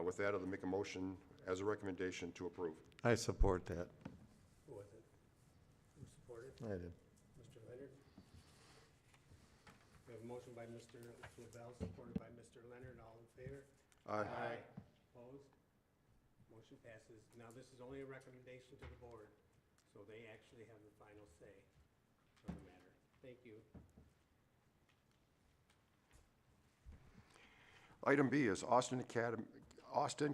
With that, I'll make a motion as a recommendation to approve. I support that. Who was it? Who supported? I did. Mr. Leonard? We have a motion by Mr. Flavell, supported by Mr. Leonard. All in favor? Aye. Opposed? Motion passes. Now, this is only a recommendation to the board, so they actually have the final say on the matter. Thank you. Item B is Austin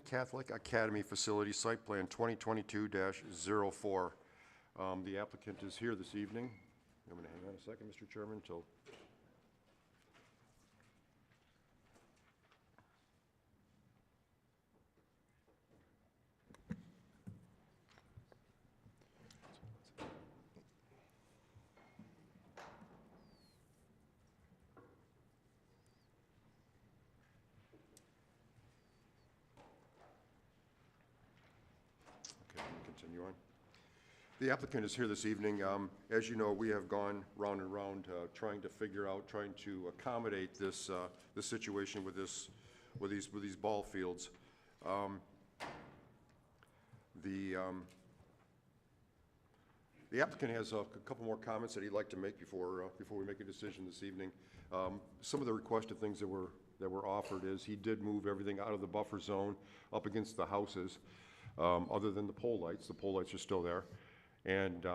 Catholic Academy Facility Site Plan 2022-04. The applicant is here this evening. I'm going to hang on a second, Mr. Chairman, until... Continue on. The applicant is here this evening. As you know, we have gone round and round trying to accommodate this situation with these ball fields. The applicant has a couple more comments that he'd like to make before we make a decision this evening. Some of the requested things that were offered is he did move everything out of the buffer zone up against the houses, other than the pole lights. The pole lights are still there. And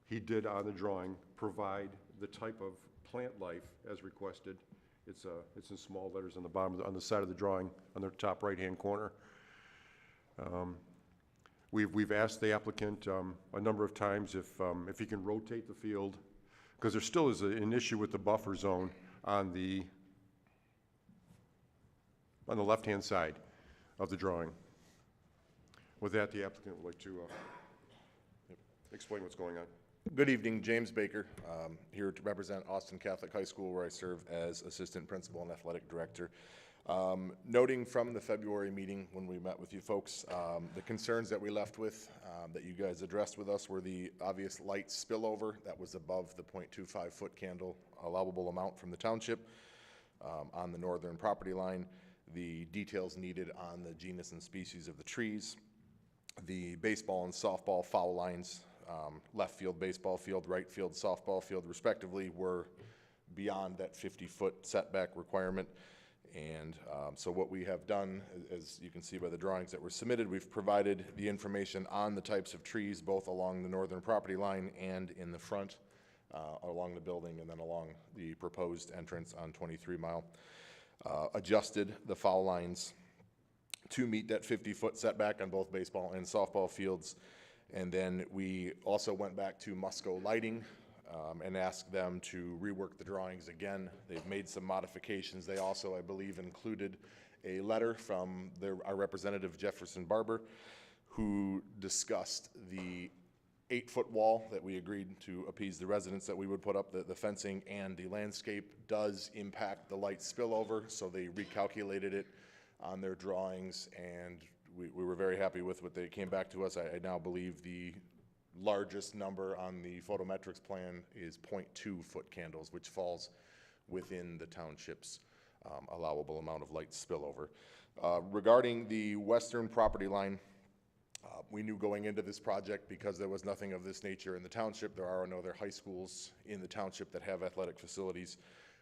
he did, on the drawing, provide the type of plant life as requested. It's in small letters on the bottom, on the side of the drawing, on the top right-hand corner. We've asked the applicant a number of times if he can rotate the field, because there still is an issue with the buffer zone on the left-hand side of the drawing. With that, the applicant would like to explain what's going on. Good evening, James Baker, here to represent Austin Catholic High School, where I serve as Assistant Principal and Athletic Director. Noting from the February meeting when we met with you folks, the concerns that we left with, that you guys addressed with us, were the obvious light spillover that was above the 0.25 foot candle allowable amount from the township on the northern property line, the details needed on the genus and species of the trees, the baseball and softball foul lines, left field baseball field, right field softball field respectively, were beyond that 50-foot setback requirement. And so what we have done, as you can see by the drawings that were submitted, we've provided the information on the types of trees, both along the northern property line and in the front, along the building, and then along the proposed entrance on 23 Mile. Adjusted the foul lines to meet that 50-foot setback on both baseball and softball fields. And then we also went back to Musco Lighting and asked them to rework the drawings again. They've made some modifications. They also, I believe, included a letter from our representative, Jefferson Barber, who discussed the 8-foot wall that we agreed to appease the residents that we would put up. The fencing and the landscape does impact the light spillover, so they recalculated it on their drawings, and we were very happy with what they came back to us. I now believe the largest number on the photometrics plan is 0.2 foot candles, which falls within the township's allowable amount of light spillover. Regarding the western property line, we knew going into this project, because there was nothing of this nature in the township, there are no other high schools in the township that have athletic facilities,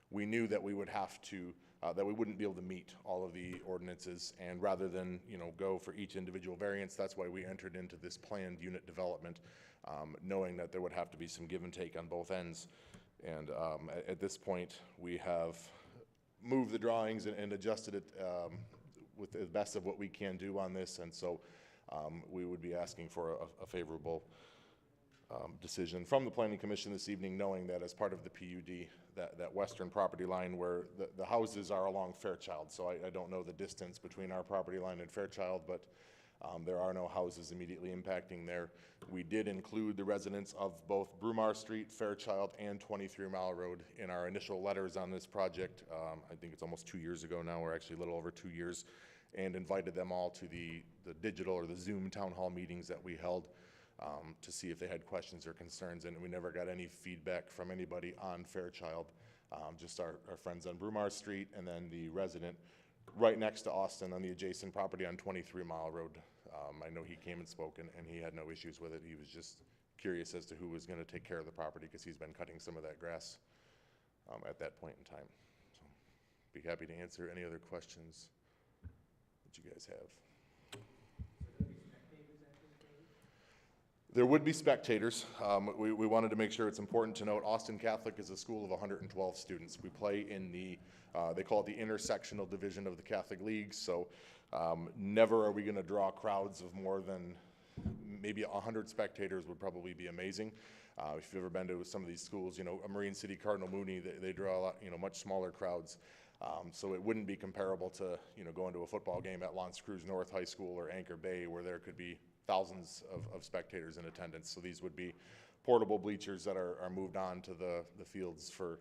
we knew that we would have to, that we wouldn't be able to meet all of the ordinances, and rather than, go for each individual variance, that's why we entered into this planned unit development, knowing that there would have to be some give and take on both ends. And at this point, we have moved the drawings and adjusted it with the best of what we can do on this, and so we would be asking for a favorable decision from the Planning Commission this evening, knowing that as part of the PUD, that western property line where the houses are along Fairchild. So I don't know the distance between our property line and Fairchild, but there are no houses immediately impacting there. We did include the residents of both Brumar Street, Fairchild, and 23 Mile Road in our initial letters on this project. I think it's almost 2 years ago now, or actually a little over 2 years, and invited them all to the digital or the Zoom town hall meetings that we held to see if they had questions or concerns, and we never got any feedback from anybody on Fairchild, just our friends on Brumar Street, and then the resident right next to Austin on the adjacent property on 23 Mile Road. I know he came and spoke, and he had no issues with it. He was just curious as to who was going to take care of the property, because he's been cutting some of that grass at that point in time. So be happy to answer any other questions that you guys have. There would be spectators. We wanted to make sure, it's important to note, Austin Catholic is a school of 112 students. We play in the, they call it the intersectional division of the Catholic League, so never are we going to draw crowds of more than maybe 100 spectators would probably be amazing. If you've ever been to some of these schools, Marine City, Cardinal Mooney, they draw a lot, much smaller crowds. So it wouldn't be comparable to, going to a football game at L'Anse Creuse North High School or Anchor Bay, where there could be thousands of spectators in attendance. So these would be portable bleachers that are moved on to the fields for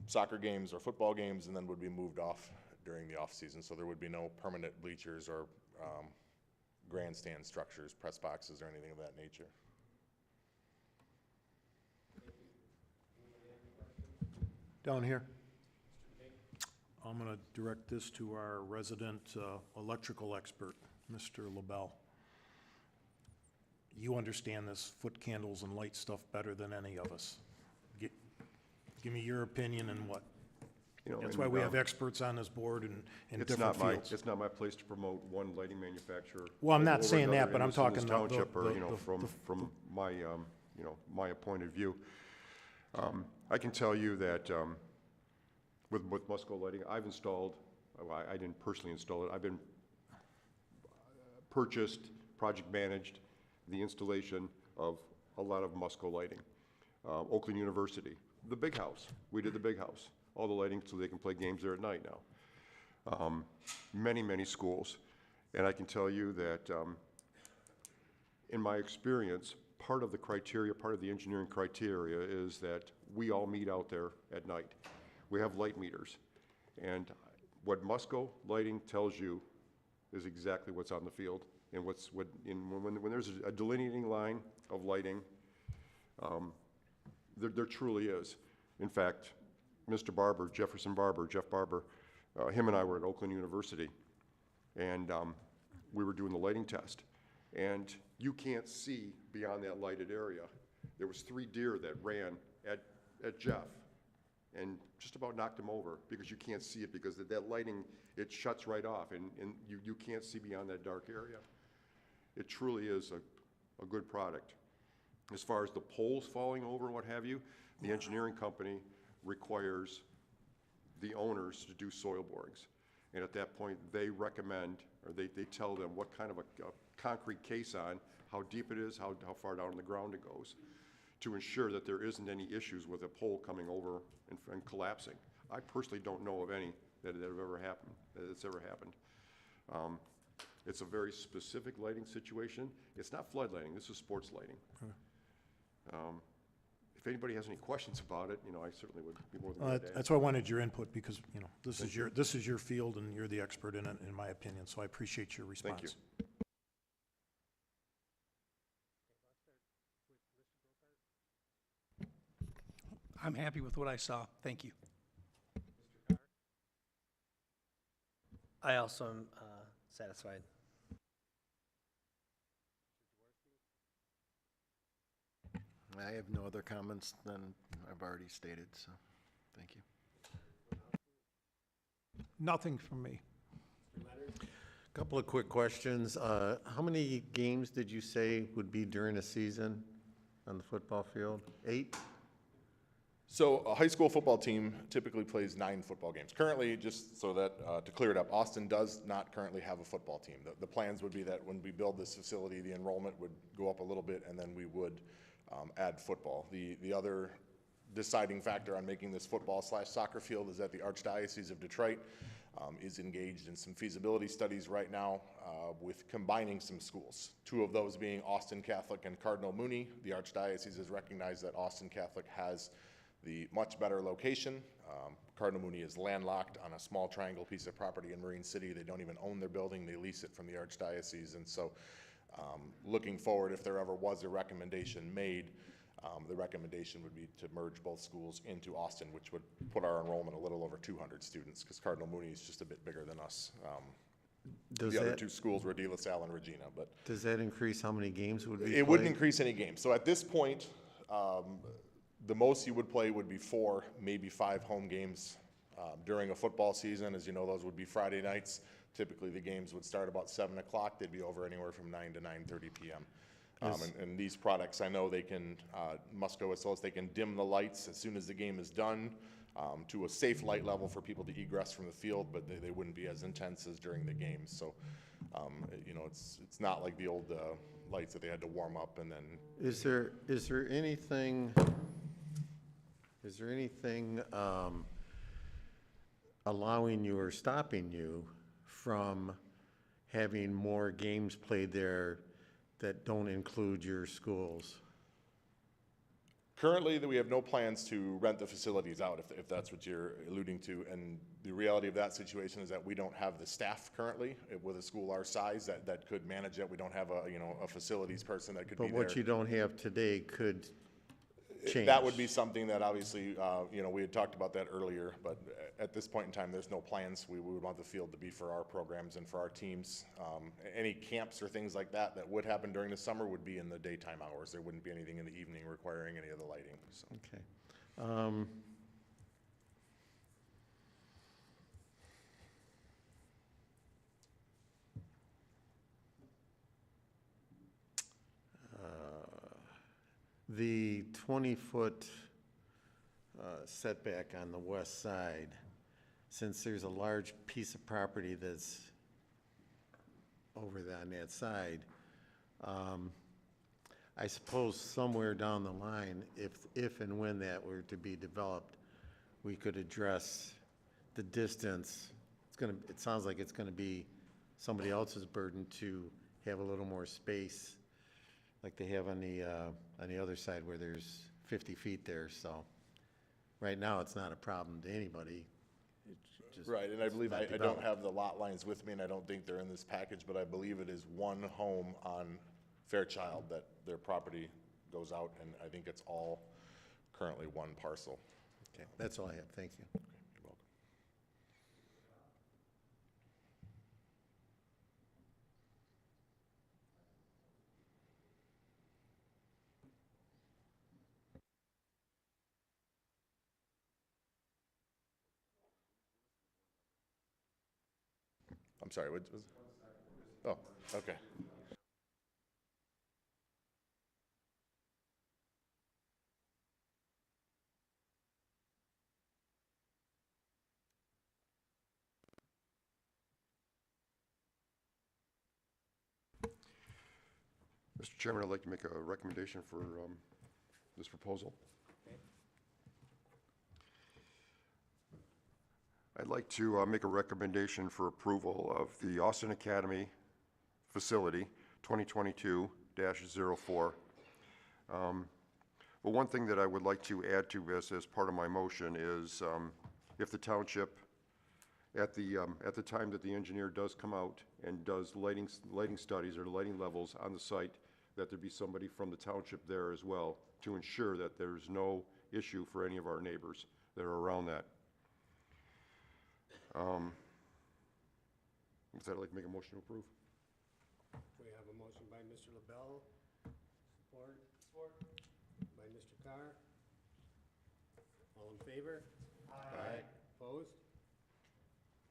soccer games or football games, and then would be moved off during the off season. So there would be no permanent bleachers or grandstand structures, press boxes, or anything of that nature. Down here. I'm going to direct this to our resident electrical expert, Mr. LaBelle. you understand this foot candles and light stuff better than any of us. Give me your opinion and what. You know, That's and, why we have experts on this board and in It's different not my, fields. it's not my place to promote one lighting manufacturer. Well, I'm not over saying another that, but in I'm this- in this talking the- Township, or, you know, the- from my, you know, my appointed view. I can tell you that, with Musco lighting, I've installed, well, I didn't personally install it, I've been purchased, project managed, the installation of a lot of Musco lighting. Oakland University, the big house, we did the big house, all the lighting so they can play games there at night now. Many, many schools, and I can tell you that, in my experience, part of the criteria, part of the engineering criteria is that we all meet out there at night. We have light meters, and what Musco lighting tells you is exactly what's on the field, and when there's a delineating line of lighting, there truly is. In fact, Mr. Barber, Jeff Barber, him and I were at Oakland University, and we were doing the lighting test, and you can't see beyond that lighted area. There was 3 deer that ran at Jeff and just about knocked him over because you can't see it because that lighting, it shuts right off, and you can't see beyond that dark area. It truly is a good product. As far as the poles falling over and what have you, the engineering company requires the owners to do soil borings. And at that point, they recommend, or they tell them what kind of a concrete case on, how deep it is, how far down in the ground it goes, to ensure that there isn't any issues with a pole coming over and collapsing. I personally don't know of any that have ever happened, that's ever happened. It's a very specific lighting situation. It's not flood lighting, this is sports lighting. If anybody has any questions about it, you know, I certainly would be more than glad to answer. That's why I wanted your input, because, you know, this is your field, and you're the expert in it, in my opinion, so I appreciate your response. Thank you. I'm happy with what I saw. Thank you. I also am satisfied. I have no other comments than I've already stated, so, thank you. Nothing from me. Couple of quick questions. How many games did you say would be during a season on the football field? 8? So a high school football team typically plays 9 football games. Currently, just so that, to clear it up, Austin does not currently have a football team. The plans would be that when we build this facility, the enrollment would go up a little bit, and then we would add football. The other deciding factor on making this football/soccer field is that the Archdiocese of Detroit is engaged in some feasibility studies right now with combining some schools. 2 of those being Austin Catholic and Cardinal Mooney. The Archdiocese has recognized that Austin Catholic has the much better location. Cardinal Mooney is landlocked on a small triangle piece of property in Marine City. They don't even own their building, they lease it from the Archdiocese. And so looking forward, if there ever was a recommendation made, the recommendation would be to merge both schools into Austin, which would put our enrollment a little over 200 students, because Cardinal Mooney is just a bit bigger than us. The other 2 schools were De La Salle and Regina. But Does that increase how many games would be it played? wouldn't increase any games. So at this point, the most you would play would be 4, maybe 5 home games during a football season. As you know, those would be Friday nights. Typically, the games would start about 7 o'clock. They'd be over anywhere from 9 to 9:30 p.m. And these products, I know they can, Musco as well as they can dim the lights as soon as the game is done to a safe light level for people to egress from the field, but they wouldn't be as intense as during the games. So, you know, it's not like the old lights that they had to warm up and then. Is there anything allowing you or stopping you from having more games played there that don't include your schools? Currently, we have no plans to rent the facilities out, if that's what you're alluding to. And the reality of that situation is that we don't have the staff currently with a school our size that could manage it. We don't have a facilities person that could be But there. what you don't have today could change. That would be something that obviously, you know, we had talked about that earlier, but at this point in time, there's no plans. We would want the field to be for our programs and for our teams. Any camps or things like that that would happen during the summer would be in the daytime hours. There wouldn't be anything in the evening requiring any of the lighting, so. Okay. The 20-foot setback on the west side, since there's a large piece of property that's over on that side, I suppose somewhere down the line, if and when that were to be developed, we could address the distance. It sounds like it's gonna be somebody else's burden to have a little more space, like they have on the other side where there's 50 feet there, so. Right now, it's not a problem to anybody. It's just- Right, and I believe, not I don't developed. have the lot lines with me, and I don't think they're in this package, but I believe it is one home on Fairchild that their property goes out, and I think it's all currently one parcel. Okay, that's all I have, thank you. You're welcome. I'm sorry, what was? Oh, okay. Mr. Chairman, I'd like to make a recommendation for this proposal. I'd like to make a recommendation for approval of the Austin Academy facility, 2022-04. But one thing that I would like to add to this as part of my motion is if the township, at the time that the engineer does come out and does lighting studies or lighting levels on the site, that there be somebody from the township there as well to ensure that there's no issue for any of our neighbors that are around that. With that, I'd like to make a motion to approve. We have a motion by Mr. LaBelle, support by Mr. Carr. All in favor? Aye. Opposed?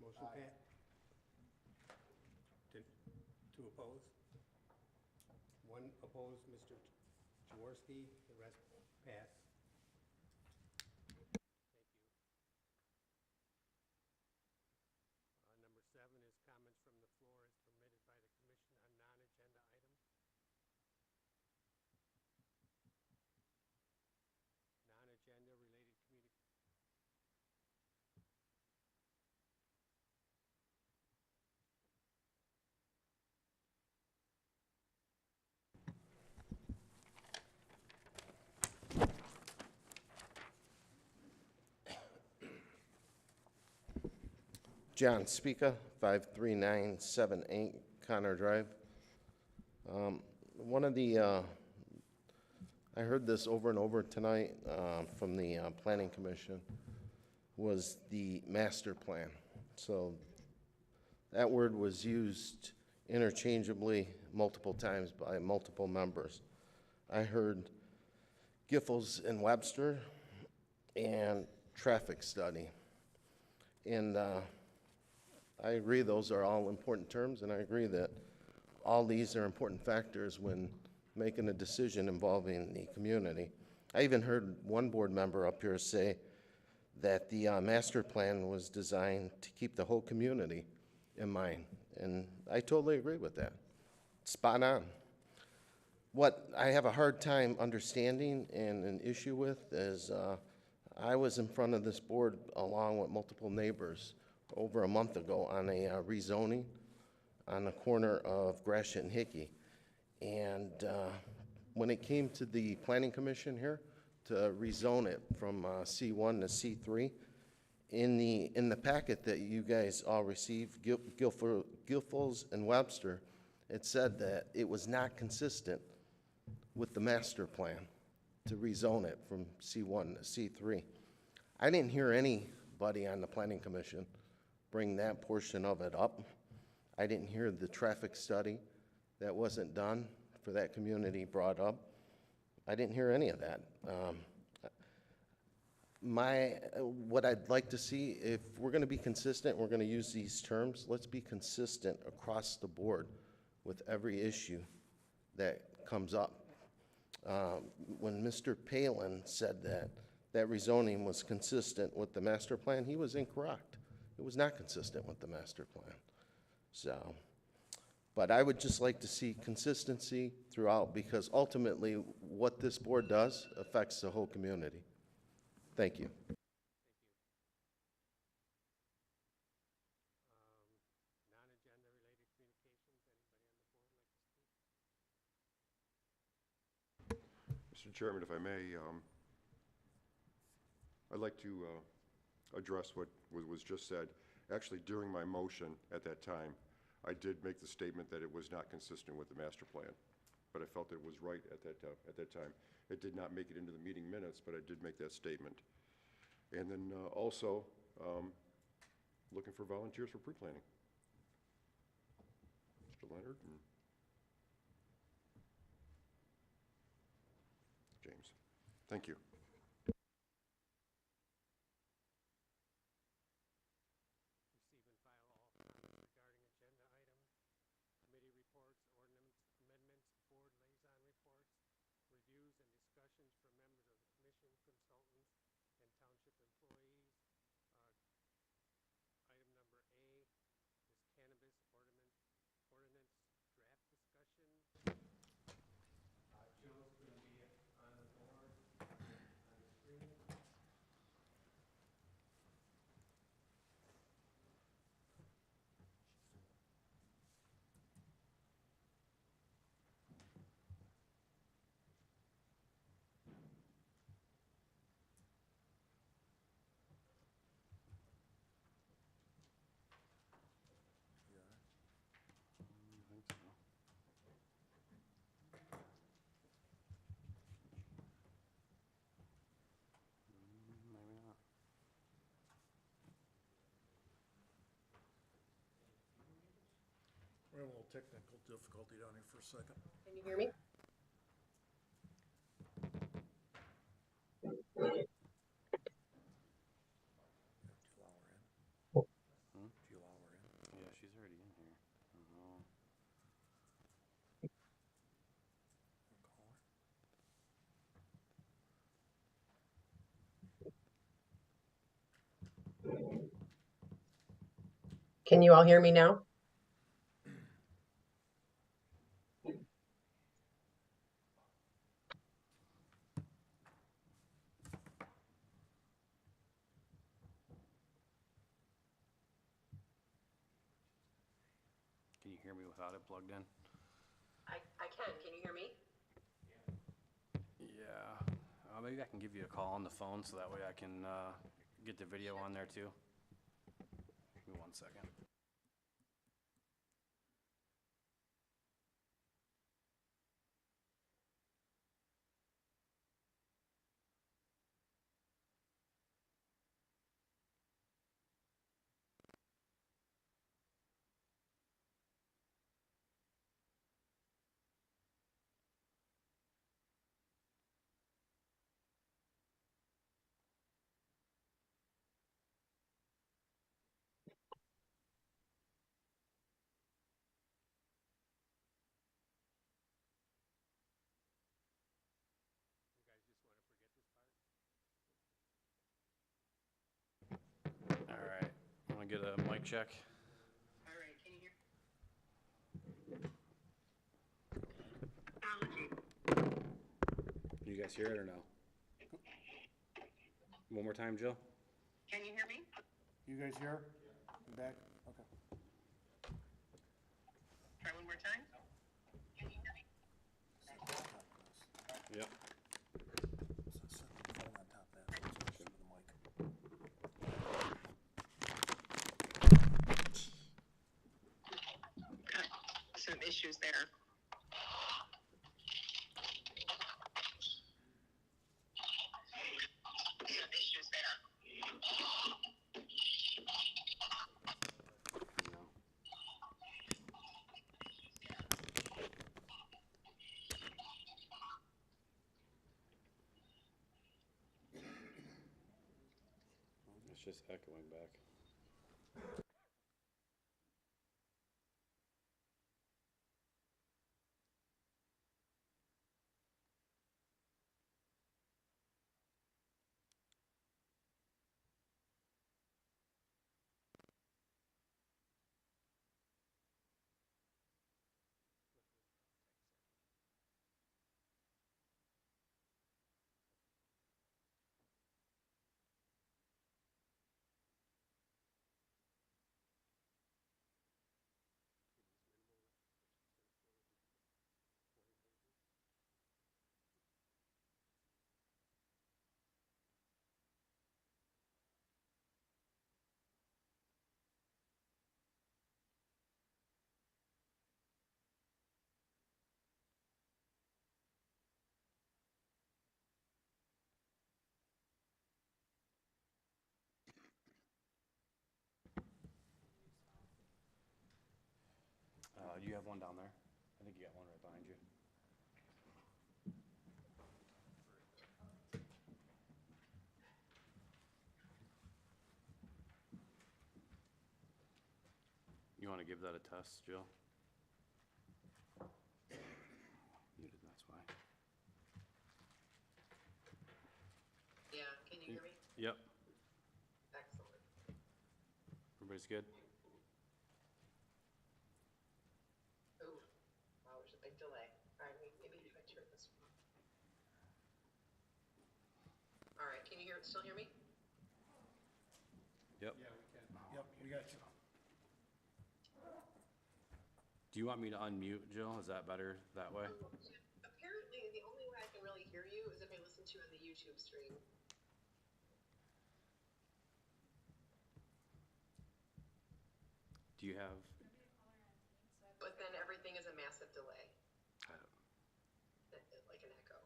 Motion passed. Two opposed? One opposed, Mr. Jaworski, the rest passed. Number 7 is comments from the floor as permitted by the commission on non-agenda items. Non-agenda related John Speaka, 53978 Connor Drive. One of the, I heard this over and over tonight from the Planning Commission, was the master plan. So that word was used interchangeably multiple times by multiple members. I heard Giffords and Webster and traffic study. And I agree those are all important terms, and I agree that all these are important factors when making a decision involving the community. I even heard one board member up here say that the master plan was designed to keep the whole community in mind, and I totally agree with that. Spot on. What I have a hard time understanding and an issue with is I was in front of this board along with multiple neighbors over a month ago on a rezoning on the corner of Gratiot and Hickey. And when it came to the Planning Commission here to rezone it from C1 to C3, in the packet that you guys all received, Giffords and Webster, it said that it was not consistent with the master plan to rezone it from C1 to C3. I didn't hear anybody on the planning commission bring that portion of it up. I didn't hear the traffic study that wasn't done for that community brought up. I didn't hear any of that. What I'd like to see, if we're gonna be consistent, we're gonna use these terms, let's be consistent across the board with every issue that comes up. When Mr. Palin said that rezoning was consistent with the master plan, he was incorrect. It was not consistent with the master plan. So, but I would just like to see consistency throughout, because ultimately what this board does affects the whole community. Thank you. Non-agenda related communications, anybody on the board like to speak? Mr. Chairman, if I may, I'd like to address what was just said. Actually, during my motion at that time, I did make the statement that it was not consistent with the master plan, but I felt it was right at that time. It did not make it into the meeting minutes, but I did make that statement. And then also, looking for volunteers for pre-planning. Mr. Leonard and James. Thank you. Receive and file all comments regarding agenda items, committee reports, ordinance amendments, board liaison reports, reviews and discussions from members of the commission, consultants, and township employees. Item number A is cannabis ordinance draft discussion. Joe's going to be on the board, on the screen. We're having a little technical difficulty down here for a second. Can you hear me? Yeah, she's already in here. Can you all hear me now? Can you hear me without it plugged in? I can. Can you hear me? Yeah. Maybe I can give you a call on the phone so that way I can get the video on there too. Give me 1 second. All right. Want to get a mic check? All right. Can you hear? Can you guys hear it or no? One more time, Joe? Can you hear me? You guys here? I'm back? Okay. Try one more time. Can you hear me? Yep. Some issues there. just echoing back. You have one down there? I think you got one right behind you. You want to give that a test, Jill? Muted, that's why. Yeah, can you hear me? Yep. Excellent. Everybody's good? Ooh, wow, there's a big delay. All right, maybe if I turn this one. All right, can you still hear me? Yep. Yeah, we can. Yep, we got you. Do you want me to unmute, Jill? Is that better that way? Apparently, the only way I can really hear you is if I listen to you on the YouTube stream. Do you have? But then everything is a massive delay, I don't, like an echo.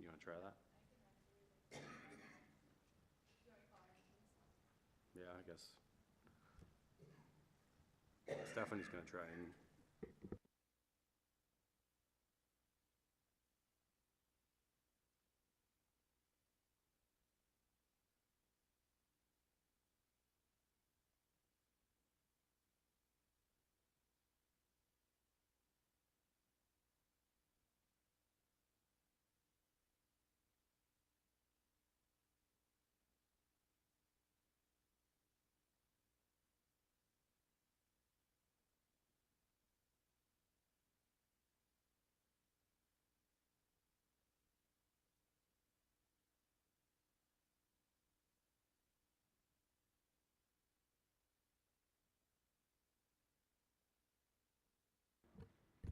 you want to try that? Yeah, I guess. Stephanie's gonna try and.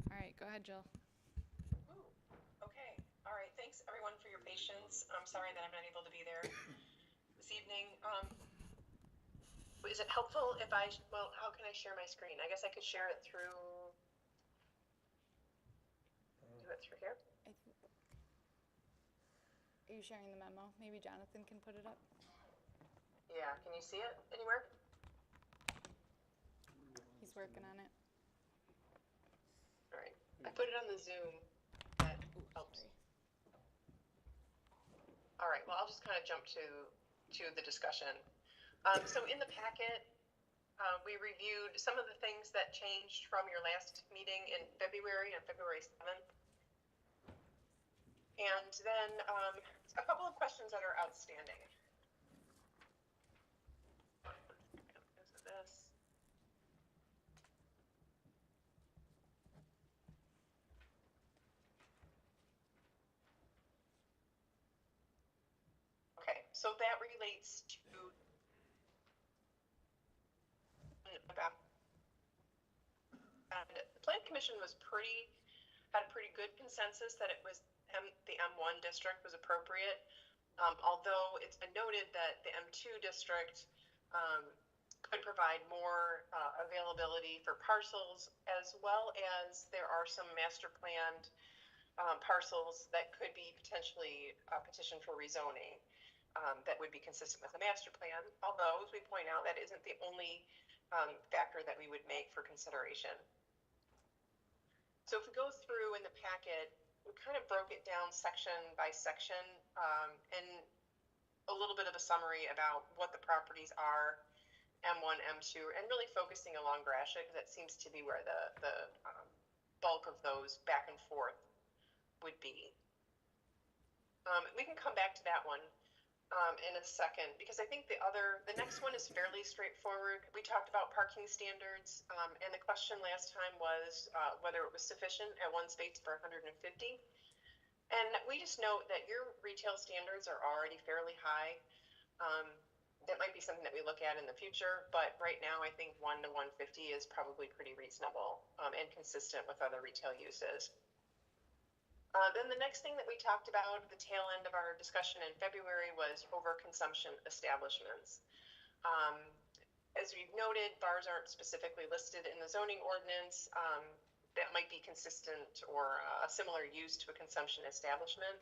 All right, go ahead, Jill. Ooh, okay. All right, thanks everyone for your patience. I'm sorry that I'm not able to be there this evening. Is it helpful if well, how can I share my screen? I guess I could share it through, do it through here? Are you sharing the memo? Maybe Jonathan can put it up. Yeah, can you see it anywhere? He's working on it. All right, I put it on the Zoom. That helps. Sorry. All right, well, I'll just kind of jump to the discussion. So in the packet, we reviewed some of the things that changed from your last meeting in February, on February 7th. And then a couple of questions that are outstanding. Is it this? Okay, so that relates to the Plan Commission had a pretty good consensus that it was the M1 district was appropriate. Although it's been noted that the M2 district could provide more availability for parcels, as well as there are some master planned parcels that could be potentially petitioned for rezoning that would be consistent with the master plan. Although, as we point out, that isn't the only factor that we would make for consideration. So if we go through in the packet, we kind of broke it down section by section, and a little bit of a summary about what the properties are, M1, M2, and really focusing along Gratiot, because that seems to be where the bulk of those back and forth would be. We can come back to that one in a second, because I think the next one is fairly straightforward. We talked about parking standards, and the question last time was whether it was sufficient at one space per 150. And we just note that your retail standards are already fairly high. That might be something that we look at in the future, but right now I think 1 to 150 is probably pretty reasonable and consistent with other retail uses. Then the next thing that we talked about at the tail end of our discussion in February was overconsumption establishments. As we've noted, bars aren't specifically listed in the zoning ordinance. That might be consistent or a similar use to a consumption establishment.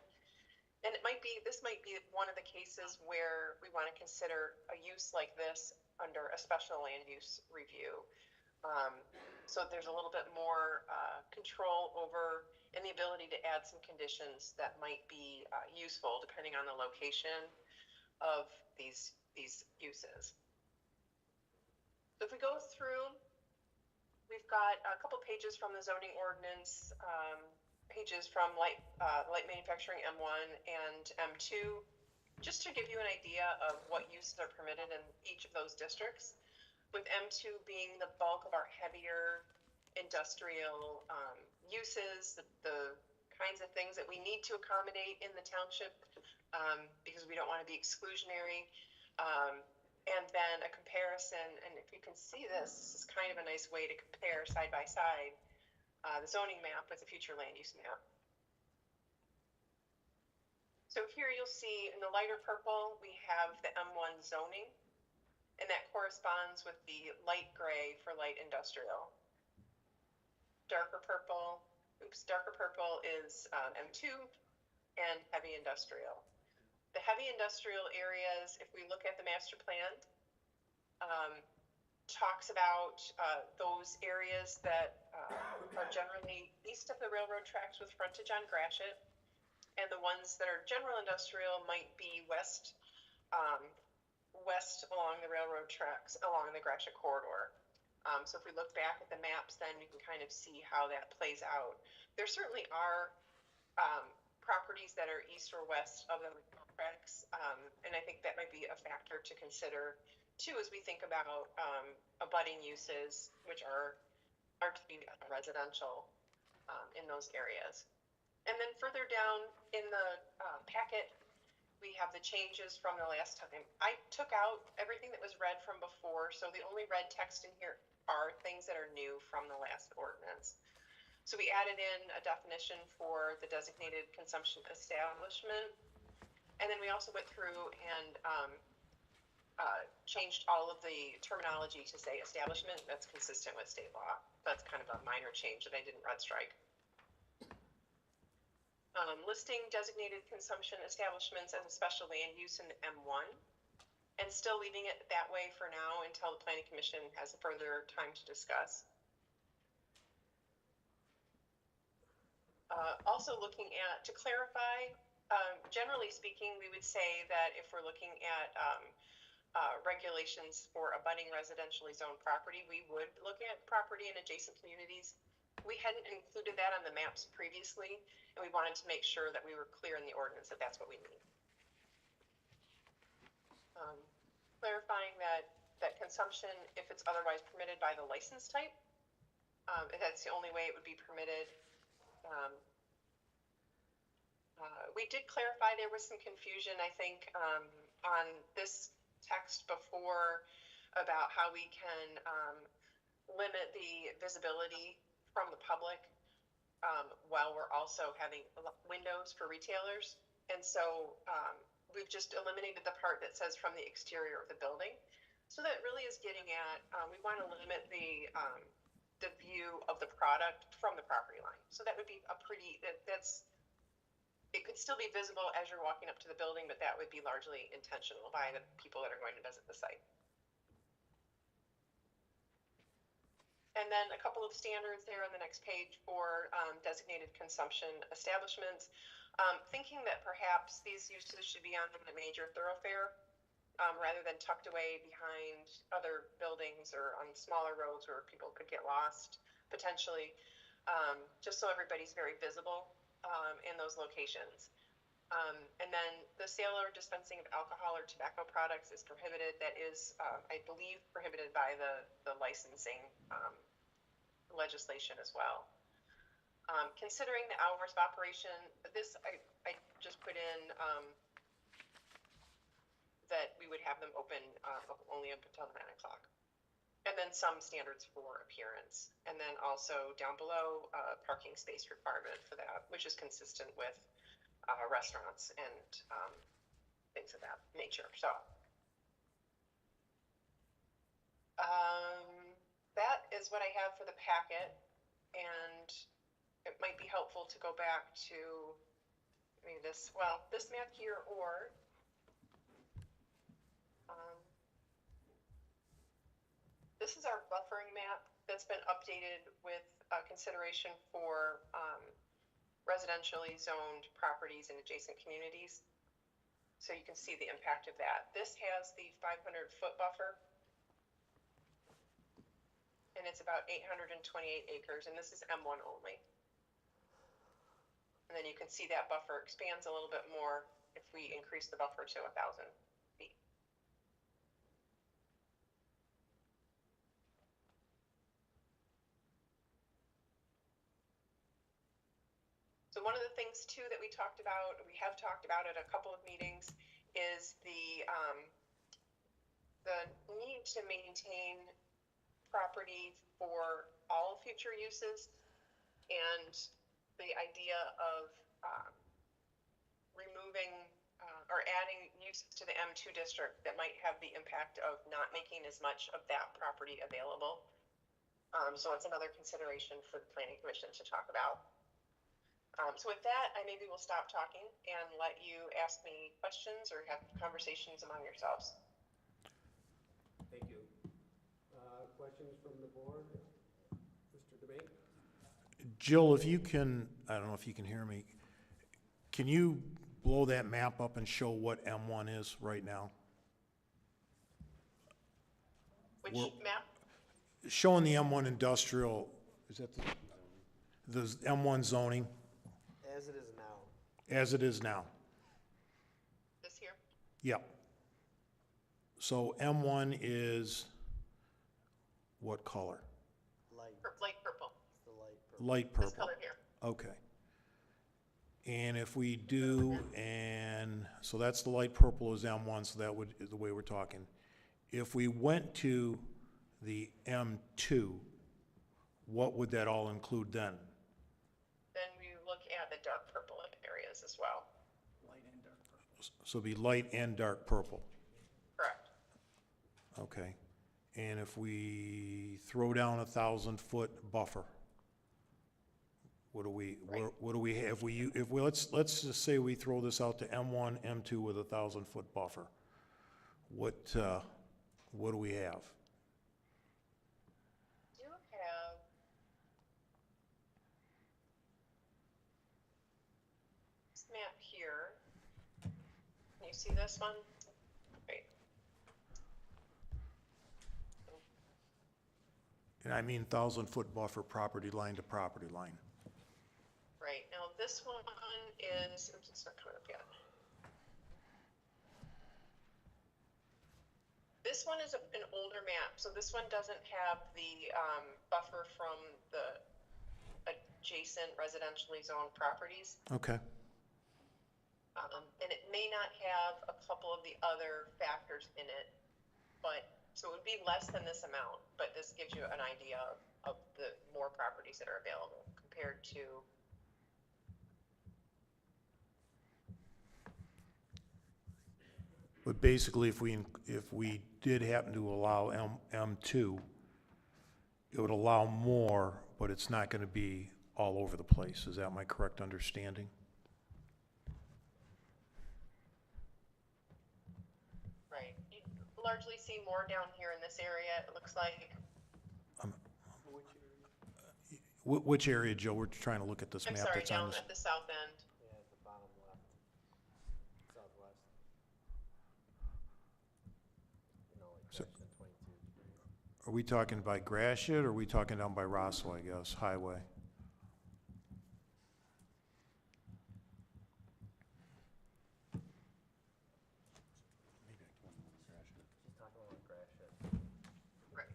And this might be one of the cases where we want to consider a use like this under a special land use review. So there's a little bit more control over and the ability to add some conditions that might be useful depending on the location of these uses. So if we go through, we've got a couple pages from the zoning ordinance, pages from light manufacturing M1 and M2, just to give you an idea of what uses are permitted in each of those districts, with M2 being the bulk of our heavier industrial uses, the kinds of things that we need to accommodate in the township because we don't want to be exclusionary. And then a comparison, and if you can see this is kind of a nice way to compare side by side the zoning map with the future land use map. So here you'll see in the lighter purple, we have the M1 zoning, and that corresponds with the light gray for light industrial. Darker purple is M2 and heavy industrial. The heavy industrial areas, if we look at the master plan, talks about those areas that are generally east of the railroad tracks with frontage on Gratiot, and the ones that are general industrial might be west along the railroad tracks, along the Gratiot corridor. So if we look back at the maps, then you can kind of see how that plays out. There certainly are properties that are east or west of the tracks, and I think that might be a factor to consider too as we think about abutting uses, which are to be residential in those areas. And then further down in the packet, we have the changes from the last time. I took out everything that was read from before, so the only red text in here are things that are new from the last ordinance. So we added in a definition for the designated consumption establishment, and then we also went through and changed all of the terminology to say establishment. That's consistent with state law. That's kind of a minor change that I didn't red strike. Listing designated consumption establishments as a special land use in M1, and still leaving it that way for now until the Planning Commission has further time to discuss. Also looking at, to clarify, generally speaking, we would say that if we're looking at regulations for abutting residentially zoned property, we would look at property in adjacent communities. We hadn't included that on the maps previously, and we wanted to make sure that we were clear in the ordinance that that's what we need. Clarifying that consumption, if it's otherwise permitted by the license type, that's the only way it would be permitted. We did clarify there was some confusion, I think, on this text before about how we can limit the visibility from the public while we're also having windows for retailers. And so we've just eliminated the part that says from the exterior of the building. So that really is getting at, we want to limit the view of the product from the property line. So that would be a pretty, it could still be visible as you're walking up to the building, but that would be largely intentional by the people that are going to visit the site. And then a couple of standards there on the next page for designated consumption establishments. Thinking that perhaps these uses should be on a major thoroughfare rather than tucked away behind other buildings or on smaller roads where people could get lost potentially, just so everybody's very visible in those locations. And then the sale or dispensing of alcohol or tobacco products is prohibited. That is, I believe, prohibited by the licensing legislation as well. Considering the hours of operation, this I just put in that we would have them open only up until 9 o'clock. And then some standards for appearance. And then also down below, parking space requirement for that, which is consistent with restaurants and things of that nature. So that is what I have for the packet, and it might be helpful to go back to maybe this map here, or this is our buffering map that's been updated with consideration for residentially zoned properties in adjacent communities. So you can see the impact of that. This has the 500-foot buffer, and it's about 828 acres, and this is M1 only. And then you can see that buffer expands a little bit more if we increase the buffer to 1,000 feet. So one of the things too that we have talked about at a couple of meetings, is the need to maintain property for all future uses, and the idea of removing or adding uses to the M2 district that might have the impact of not making as much of that property available. So it's another consideration for the Planning Commission to talk about. So with that, I maybe will stop talking and let you ask me questions or have conversations among yourselves. Thank you. Questions from the board? Mr. DeMay? Jill, if you can, I don't know if you can hear me, can you blow that map up and show what M1 is right now? Which map? Showing the M1 industrial, is that the M1 zoning? As it is now. As it is now. This here? Yep. So M1 is what color? Light. Light purple. It's the light purple. Light purple. This color here. Okay. And if we do, and so that's the light purple is M1, so that would, is the way we're talking. If we went to the M2, what would that all include then? Then we look at the dark purple areas as well. Light and dark purple. So it'd be light and dark purple. Correct. Okay. And if we throw down 1,000-foot buffer, what do we, what do we have? If we, let's just say we throw this out to M1, M2 with 1,000-foot buffer. What do we have? Do have this map here. Can you see this one? Wait. And I mean 1,000-foot buffer property line to property line. Right, now this one is, oops, it's not coming up yet. This one is an older map, so this one doesn't have the buffer from the adjacent residentially zoned properties. Okay. And it may not have a couple of the other factors in it, but, so it would be less than this amount, but this gives you an idea of the more properties that are available compared to But basically, if we did happen to allow M2, it would allow more, but it's not going to be all over the place. Is that my correct understanding? right. You largely see more down here in this area, it looks like. Which area, Joe? We're trying to look at this I'm map sorry, that's on down this. at the south end. Yeah, at the bottom left, southwest. You know, like So- section 22. Are we talking by Gratiot, or are we talking down by Rosso, I guess, highway? She's talking about Gratiot. Right.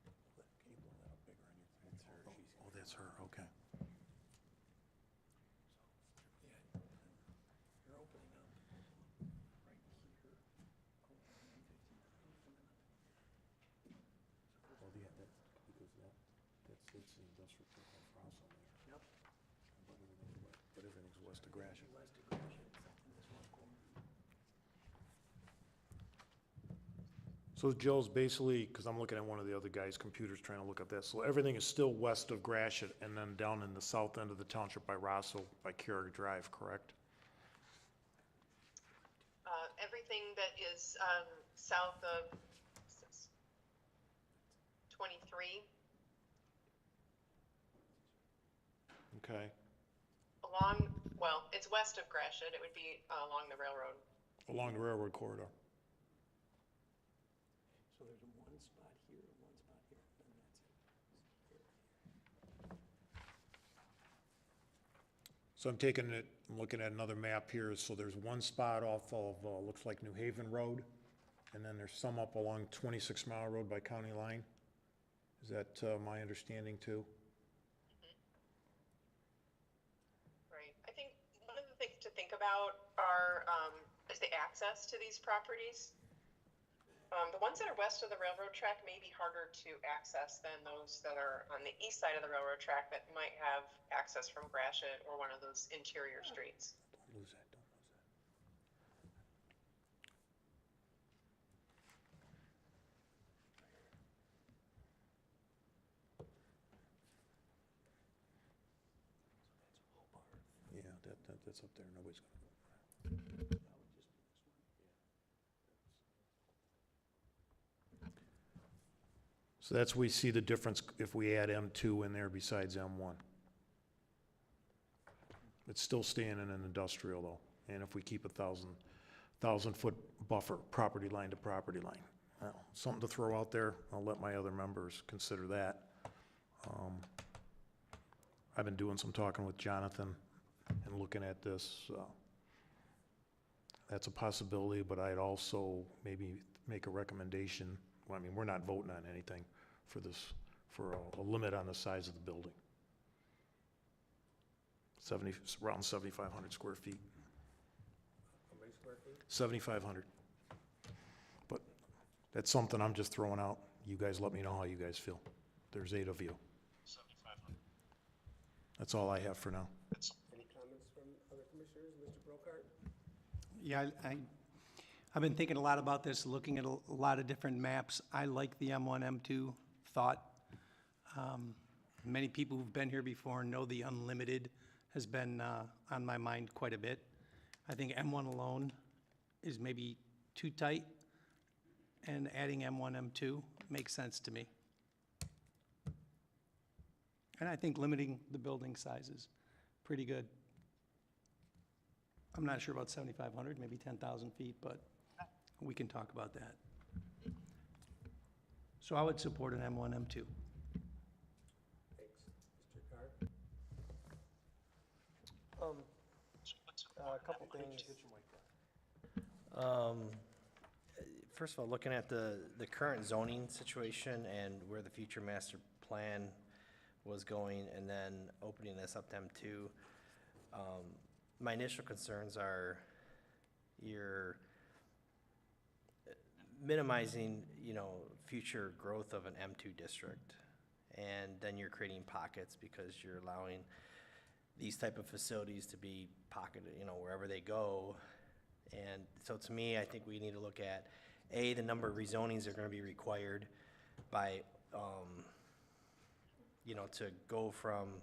What is it? Can you blow that up bigger on your thing? Oh, that's her, okay. You're opening up right here. Well, yeah, that, because that's the industrial park on Rosso there. Yep. But everything's west of Gratiot. West of Gratiot, except in this one corner. So Joe's basically, because I'm looking at one of the other guys' computers trying to look at that, so everything is still west of Gratiot and then down in the south end of the township by Rosso, by Carrick Drive, correct? Everything that is south of 23 Okay, along, well, it's west of Gratiot. It would be along the railroad. along the railroad corridor. So there's one spot here, one spot here, and that's it. So I'm taking it, I'm looking at another map here, so there's one spot off of, looks like New Haven Road, and then there's some up along 26 Mile Road by County Line. Is that my understanding too? Right. I think one of the things to think about are is the access to these properties. The ones that are west of the railroad track may be harder to access than those that are on the east side of the railroad track that might have access from Gratiot or one of those interior streets. Don't lose that, don't lose that. Yeah, that's up there, nobody's gonna. So that's, we see the difference if we add M2 in there besides M1. It's still staying in an industrial though, and if we keep 1,000-foot buffer, property line to property line. Well, something to throw out there, I'll let my other members consider that. I've been doing some talking with Jonathan and looking at this. That's a possibility, but I'd also maybe make a recommendation. Well, I mean, we're not voting on anything for this, for a limit on the size of the building. Around 7,500 square feet. How many square feet? 7,500. But that's something I'm just throwing out. You guys let me know how you guys feel. There's 8 of you. 7,500. That's all I have for now. Any comments from other commissioners? Mr. Brokart? Yeah, I've been thinking a lot about this, looking at a lot of different maps. I like the M1, M2 thought. Many people who've been here before know the unlimited has been on my mind quite a bit. I think M1 alone is maybe too tight, and adding M1, M2 makes sense to me. And I think limiting the building size is pretty good. I'm not sure about 7,500, maybe 10,000 feet, but we can talk about that. So I would support an M1, M2. Thanks. Mr. Carr? A couple things. First of all, looking at the current zoning situation and where the future master plan was going, and then opening this up to M2, my initial concerns are you're minimizing, future growth of an M2 district. And then you're creating pockets because you're allowing these type of facilities to be pocketed, wherever they go. And so to me, I think we need to look at, A, the number of rezonings that are gonna be required by, to go from,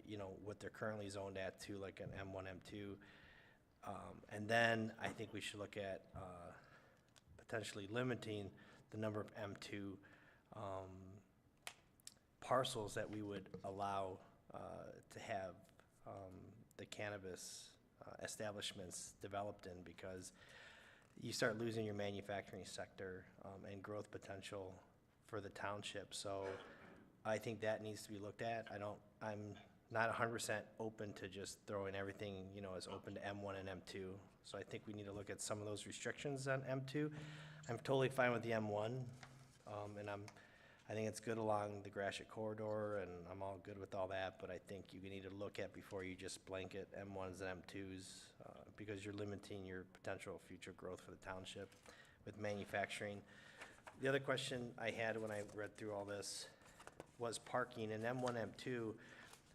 you know, what they're currently zoned at to like an M1, M2. And then I think we should look at potentially limiting the number of M2 parcels that we would allow to have the cannabis establishments developed in, because you start losing your manufacturing sector and growth potential for the township. So I think that needs to be looked at. I'm not 100% open to just throwing everything, you know, as open to M1 and M2. So I think we need to look at some of those restrictions on M2. I'm totally fine with the M1, and I think it's good along the Gratiot corridor, and I'm all good with all that, but I think you need to look at before you just blanket M1s and M2s, because you're limiting your potential future growth for the township with manufacturing. The other question I had when I read through all this was parking. In M1, M2,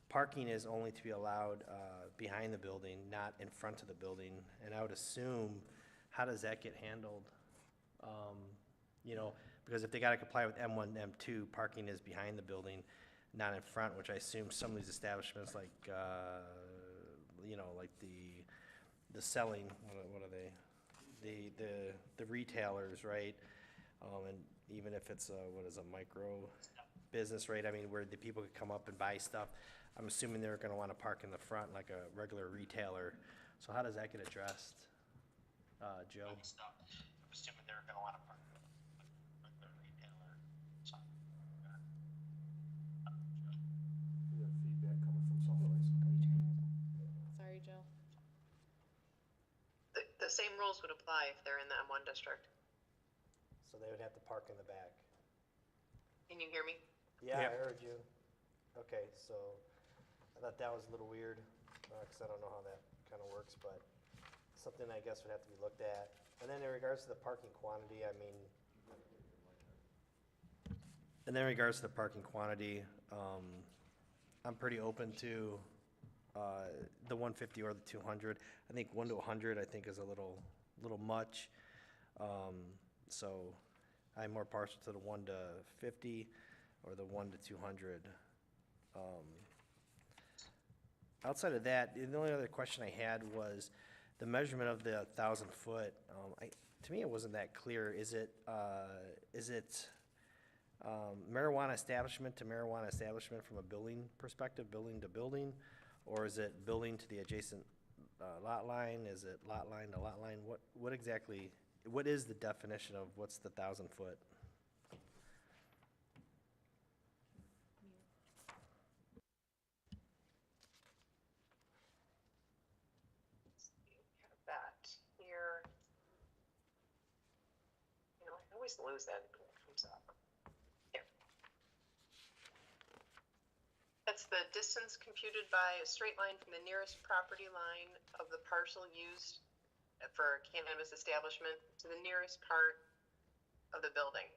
parking is only to be allowed behind the building, not in front of the building. And I would assume, how does that get handled? You know, because if they gotta comply with M1, M2, parking is behind the building, not in front, which I assume some of these establishments like, you know, like the selling, what are they? The retailers, right? And even if it's a micro business, right? I mean, where the people could come up and buy stuff. I'm assuming they're gonna wanna park in the front like a regular retailer. So how does that get addressed, Joe? I'm assuming they're gonna wanna park like the retailer. We have feedback coming from someplace. Sorry, Jill. The same rules would apply if they're in the M1 district. So they would have to park in the back. Can you hear me? Yeah, Yeah. I heard you. Okay, so I thought that was a little weird, because I don't know how that kind of works, but something I guess would have to be looked at. And then in regards to the parking quantity, I mean, and then in regards to the parking quantity, I'm pretty open to the 150 or the 200. I think 1 to 100 I think is a little much. So I'm more partial to the 1 to 50 or the 1 to 200. Outside of that, the only other question I had was the measurement of the 1,000 foot. To me, it wasn't that clear. Is it marijuana establishment to marijuana establishment from a building perspective, building to building, or is it building to the adjacent lot line? Is it lot line to lot line? What exactly? What is the definition of what's the 1,000 foot? Have that here. You know, I always lose that when it comes up. Here. That's the distance computed by a straight line from the nearest property line of the parcel used for a cannabis establishment to the nearest part of the building.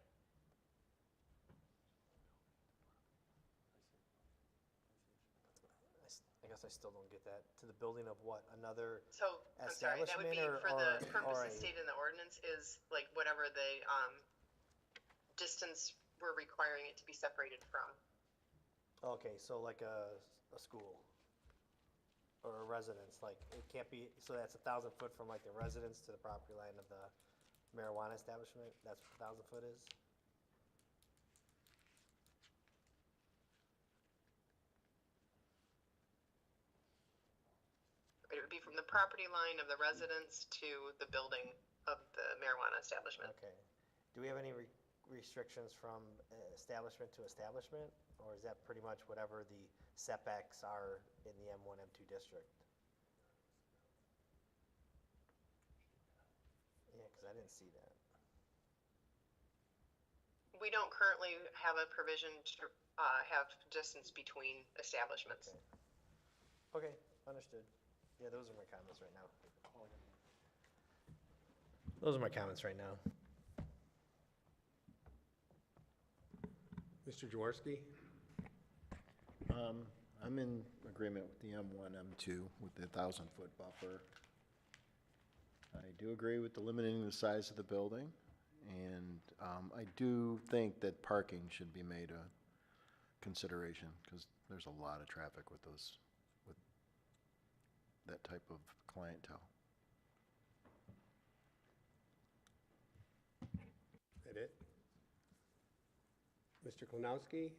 I guess I still don't get that. To the building of what? Another So, I'm sorry, that would be establishment for the or purposes stated in the ordinance is like whatever the distance we're requiring it to be separated from. Okay, so like a school or a residence, like it can't be, so that's 1,000 foot from like the residence to the property line of the marijuana establishment? That's what 1,000 foot is? It would be from the property line of the residence to the building of the marijuana establishment. Okay. Do we have any restrictions from establishment to establishment? Or is that pretty much whatever the setbacks are in the M1, M2 district? Yeah, because I didn't see that. We don't currently have a provision to have distance between establishments. Okay, understood. Yeah, those are my comments right now. Those are my comments right now. Mr. Jaworski? I'm in agreement with the M1, M2 with the 1,000-foot buffer. I do agree with the limiting the size of the building, and I do think that parking should be made a consideration, because there's a lot of traffic with those, with that type of clientele. Is that it? Mr. Klonowski?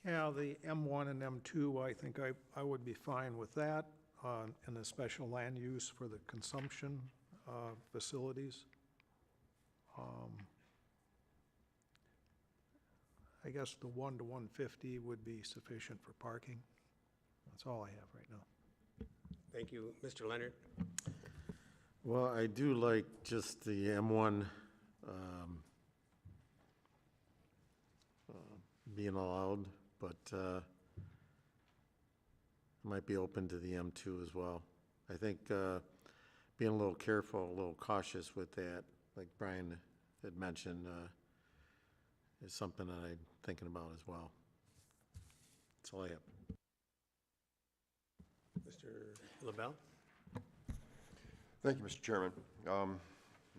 Yeah, the M1 and M2, I think I would be fine with that, and the special land use for the consumption facilities. I guess the 1 to 150 would be sufficient for parking. That's all I have right now. Thank you. Mr. Leonard? Well, I do like just the M1 being allowed, but I might be open to the M2 as well. I think being a little careful, a little cautious with that, like Brian had mentioned, is something that I'm thinking about as well. That's all I have. Mr. LaBelle? Thank you, Mr. Chairman. I'm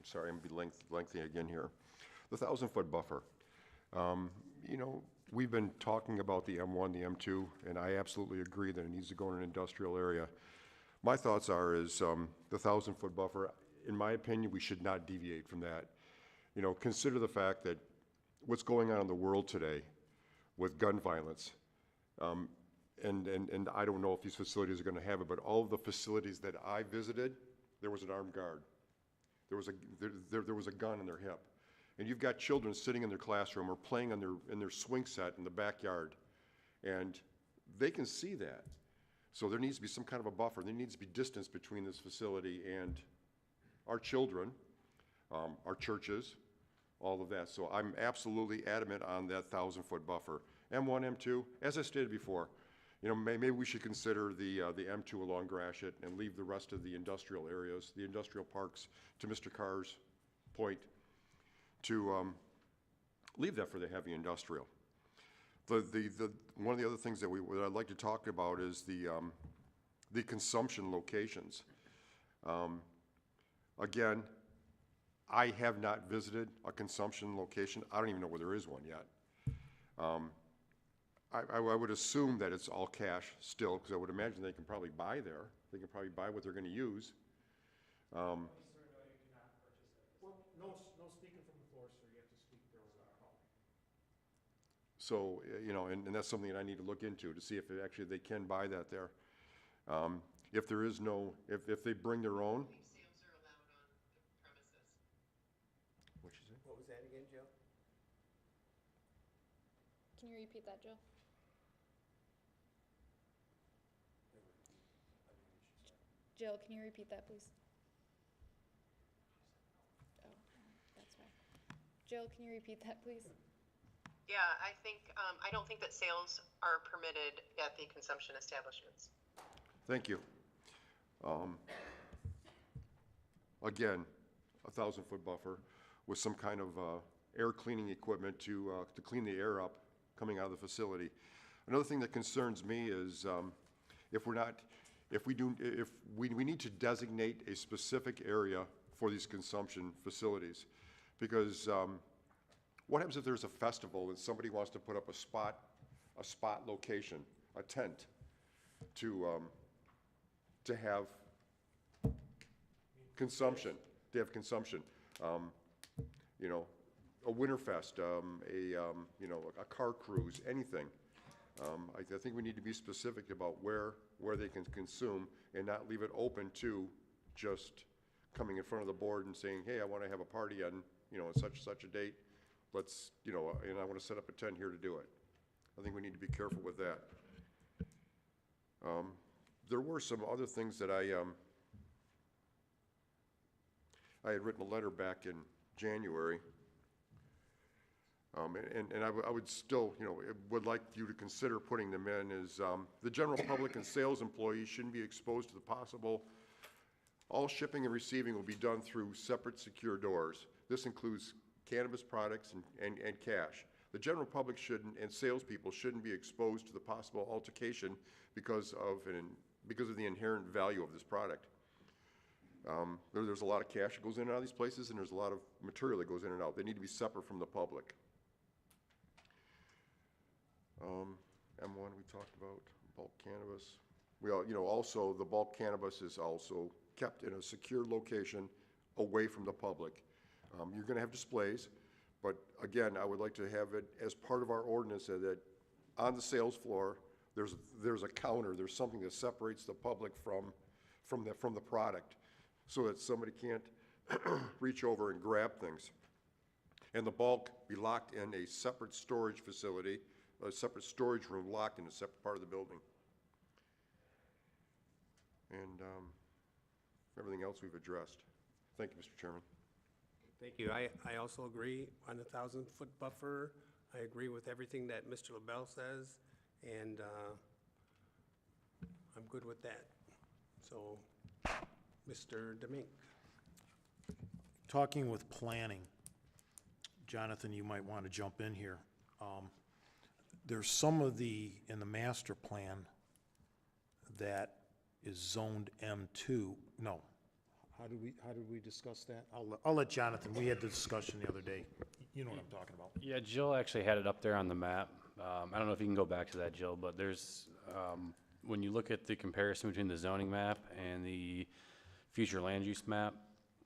sorry, I'm going to be lengthy again here. The 1,000-foot buffer. You know, we've been talking about the M1, the M2, and I absolutely agree that it needs to go in an industrial area. My thoughts are the 1,000-foot buffer, in my opinion, we should not deviate from that. You know, consider the fact that what's going on in the world today with gun violence, and I don't know if these facilities are going to have it, but all of the facilities that I visited, there was an armed guard. There was a gun in their hip. And you've got children sitting in their classroom or playing in their swing set in the backyard, and they can see that. So there needs to be some kind of a buffer. There needs to be distance between this facility and our children, our churches, all of that. So I'm absolutely adamant on that 1,000-foot buffer. M1, M2, as I stated before, you know, maybe we should consider the M2 along Gratiot and leave the rest of the industrial areas, the industrial parks, to Mr. Carr's point, to leave that for the heavy industrial. One of the other things that I'd like to talk about is the consumption locations. Again, I have not visited a consumption location. I don't even know where there is one yet. I would assume that it's all cash still, because I would imagine they can probably buy there. They can probably buy what they're going to use. Well, no speaking from the floor, sir. You have to speak there over the call. So, you know, and that's something that I need to look into to see if actually they can buy that there. If there is no, if they bring their own. Sales are allowed on the premises. What'd you say? What was that again, Joe? Can you repeat that, Jill? Jill, can you repeat that, please? Oh, that's why. Jill, can you repeat that, please? Yeah, I think, I don't think that sales are permitted at the consumption establishments. Thank you. Again, a 1,000-foot buffer with some kind of air cleaning equipment to clean the air up coming out of the facility. Another thing that concerns me is we need to designate a specific area for these consumption facilities, because what happens if there's a festival and somebody wants to put up a spot location, a tent, to have consumption, you know, a Winterfest, you know, a car cruise, anything. I think we need to be specific about where they can consume and not leave it open to just coming in front of the board and saying, hey, I want to have a party on, you know, on such a date. Let's, you know, and I want to set up a tent here to do it. I think we need to be careful with that. There were some other things that I had written a letter back in January. And I would still, you know, would like you to consider putting them in is the general public and sales employees shouldn't be exposed to the possible. All shipping and receiving will be done through separate secure doors. This includes cannabis products and cash. The general public shouldn't, and salespeople shouldn't be exposed to the possible altercation because of the inherent value of this product. There's a lot of cash that goes in and out of these places, and there's a lot of material that goes in and out. They need to be separate from the public. M1 we talked about, bulk cannabis. We all, also the bulk cannabis is also kept in a secure location away from the public. You're gonna have displays, but again, I would like to have it as part of our ordinance that on the sales floor, there's a counter, there's something that separates the public from the product, so that somebody can't reach over and grab things. And the bulk be locked in a separate storage facility, a separate storage room locked in a separate part of the building. And everything else we've addressed. Thank you, Mr. Chairman. Thank you. I also agree on the 1,000-foot buffer. I agree with everything that Mr. LaBelle says, and I'm good with that. So, Mr. Demink. Talking with planning, Jonathan, you might want to jump in here. There's some of in the master plan that is zoned M2. No. How did we discuss that? I'll let Jonathan, we had the discussion the other day. You know what I'm talking about. Yeah, Jill actually had it up there on the map. I don't know if you can go back to that, Jill, but there's, when you look at the comparison between the zoning map and the future land use map,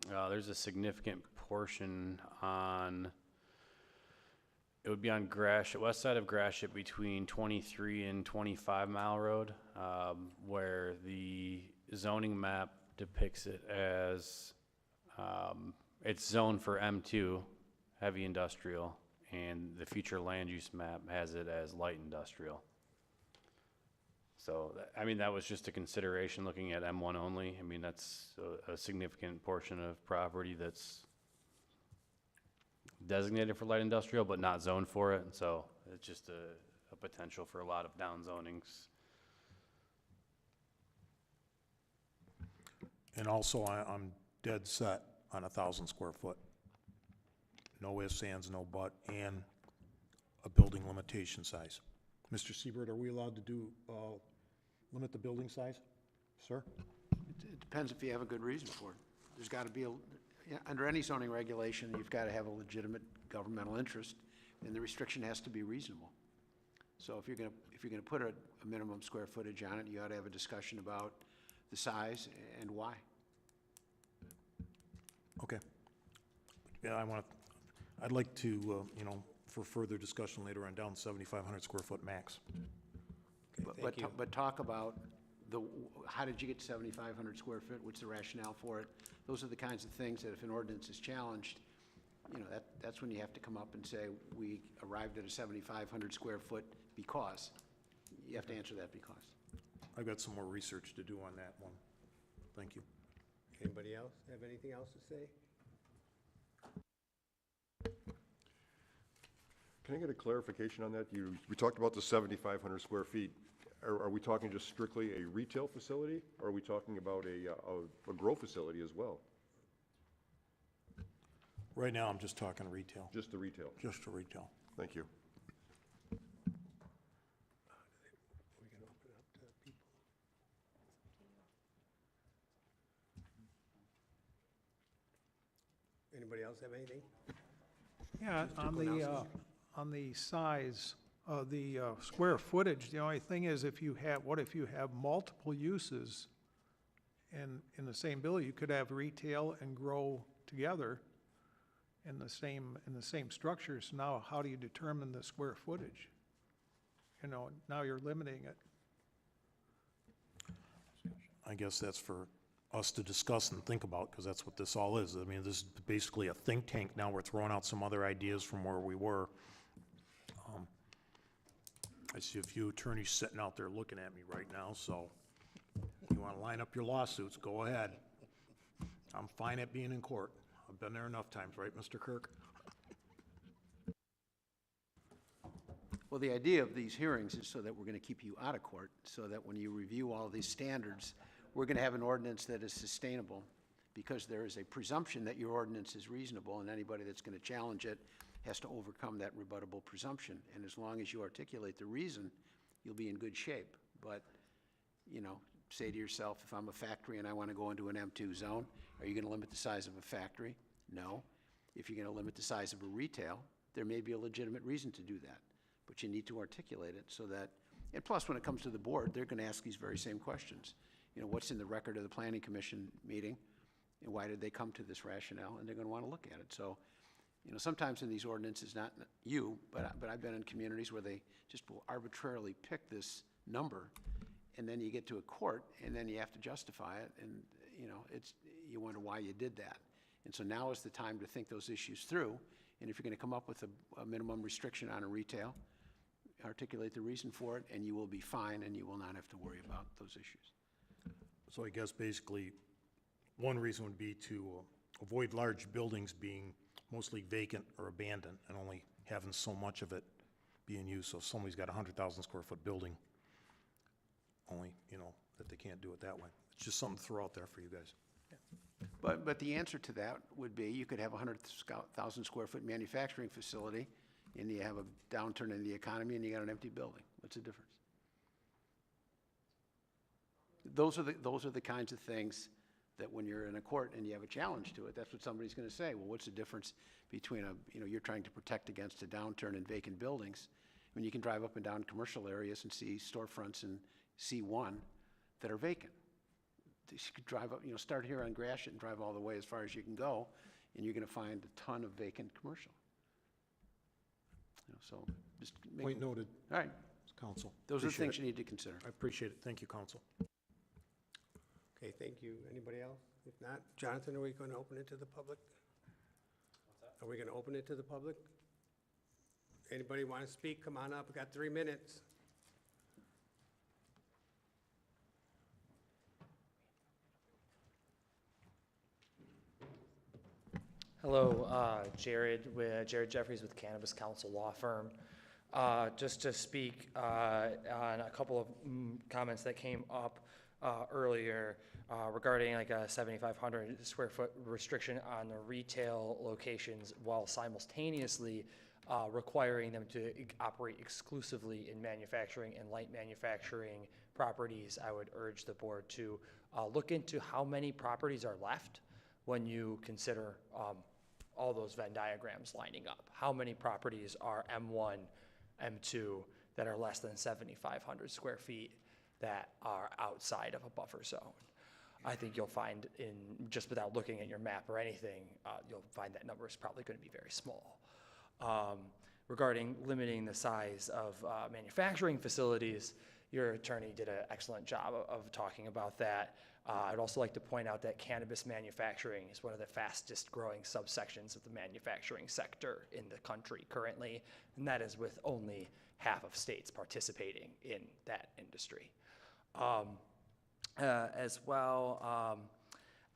there's a significant portion on, it would be on Gratiot, west side of Gratiot between 23 and 25 Mile Road, where the zoning map depicts it as, it's zoned for M2, heavy industrial, and the future land use map has it as light industrial. So, I mean, that was just a consideration looking at M1 only. I mean, that's a significant portion of property that's designated for light industrial, but not zoned for it. And so it's just a potential for a lot of down zonings. And also, I'm dead set on 1,000 square foot. No ifs, ands, no but, and a building limitation size. Mr. Siebert, are we allowed to limit the building size, sir? It depends if you have a good reason for it. There's got to be, under any zoning regulation, you've got to have a legitimate governmental interest, and the restriction has to be reasonable. So if you're going to put a minimum square footage on it, you ought to have a discussion about the size and why. Okay. Yeah, I'd like to, for further discussion later on, down 7,500 square foot max. But talk about how did you get to 7,500 square foot? What's the rationale for it? Those are the kinds of things that if an ordinance is challenged, that's when you have to come up and say, we arrived at a 7,500 square foot because. You have to answer that because. I've got some more research to do on that one. Thank you. Anybody else have anything else to say? Can I get a clarification on that? We talked about the 7,500 square feet. Are we talking just strictly a retail facility, or are we talking about a grow facility as well? Right now, I'm just talking retail. Just the retail? Just the retail. Thank you. We can open it up to people. Anybody else have anything? Yeah, Mr. on the size of the square footage, the only thing is what if you have multiple uses in the same building? You could have retail and grow together in the same structure. So now how do you determine the square footage? Now you're limiting it. I guess that's for us to discuss and think about, because that's what this all is. I mean, this is basically a think tank. Now we're throwing out some other ideas from where we were. I see a few attorneys sitting out there looking at me right now, so you want to line up your lawsuits, go ahead. I'm fine at being in court. I've been there enough times, right, Mr. Kirk? Well, the idea of these hearings is so that we're going to keep you out of court, so that when you review all these standards, we're going to have an ordinance that is sustainable, because there is a presumption that your ordinance is reasonable, and anybody that's going to challenge it has to overcome that rebuttable presumption. And as long as you articulate the reason, you'll be in good shape. But, say to yourself, if I'm a factory and I want to go into an M2 zone, are you going to limit the size of a factory? No. If you're going to limit the size of a retail, there may be a legitimate reason to do that. but you need to articulate it so that, and plus, when it comes to the board, they're gonna ask these very same questions. You know, what's in the record of the planning commission meeting, and why did they come to this rationale, and they're gonna wanna look at it. So, you know, sometimes in these ordinances, not you, but I've been in communities where they just will arbitrarily pick this number, and then you get to a court, and then you have to justify it, and, you know, you wonder why you did that. And so now is the time to think those issues through, and if you're gonna come up with a minimum restriction on a retail, articulate the reason for it, and you will be fine, and you will not have to worry about those issues. So I guess basically, one reason would be to avoid large buildings being mostly vacant or abandoned and only having so much of it being used. So if somebody's got a 100,000 square foot building, only, you know, that they can't do it that way. It's just something to throw out there for you guys. But the answer to that would be, you could have a 100,000 square foot manufacturing facility, and you have a downturn in the economy, and you got an empty building. What's the difference? Those are the kinds of things that when you're in a court and you have a challenge to it, that's what somebody's gonna say. Well, what's the difference between you're trying to protect against a downturn in vacant buildings, when you can drive up and down commercial areas and see storefronts in C1 that are vacant. You could drive up, start here on Gratiot and drive all the way as far as you can go, and you're gonna find a ton of vacant commercial. So just Point noted. All right. Council. Those are the Appreciate things it. you need to consider. I appreciate it. Thank you, Council. Okay, thank you. Anybody else? If not, Jonathan, are we going to open it to the public? Are we going to open it to the public? Anybody want to speak? Come on up. We got 3 minutes. Hello, Jared Jeffries with Cannabis Council Law Firm. Just to speak on a couple of comments that came up earlier regarding like a 7,500 square foot restriction on the retail locations while simultaneously requiring them to operate exclusively in manufacturing and light manufacturing properties. I would urge the board to look into how many properties are left when you consider all those Venn diagrams lining up. How many properties are M1, M2 that are less than 7,500 square feet that are outside of a buffer zone? I think you'll find just without looking at your map or anything, you'll find that number is probably going to be very small. Regarding limiting the size of manufacturing facilities, your attorney did an excellent job of talking about that. I'd also like to point out that cannabis manufacturing is one of the fastest growing subsections of the manufacturing sector in the country currently, and that is with only half of states participating in that industry. As well,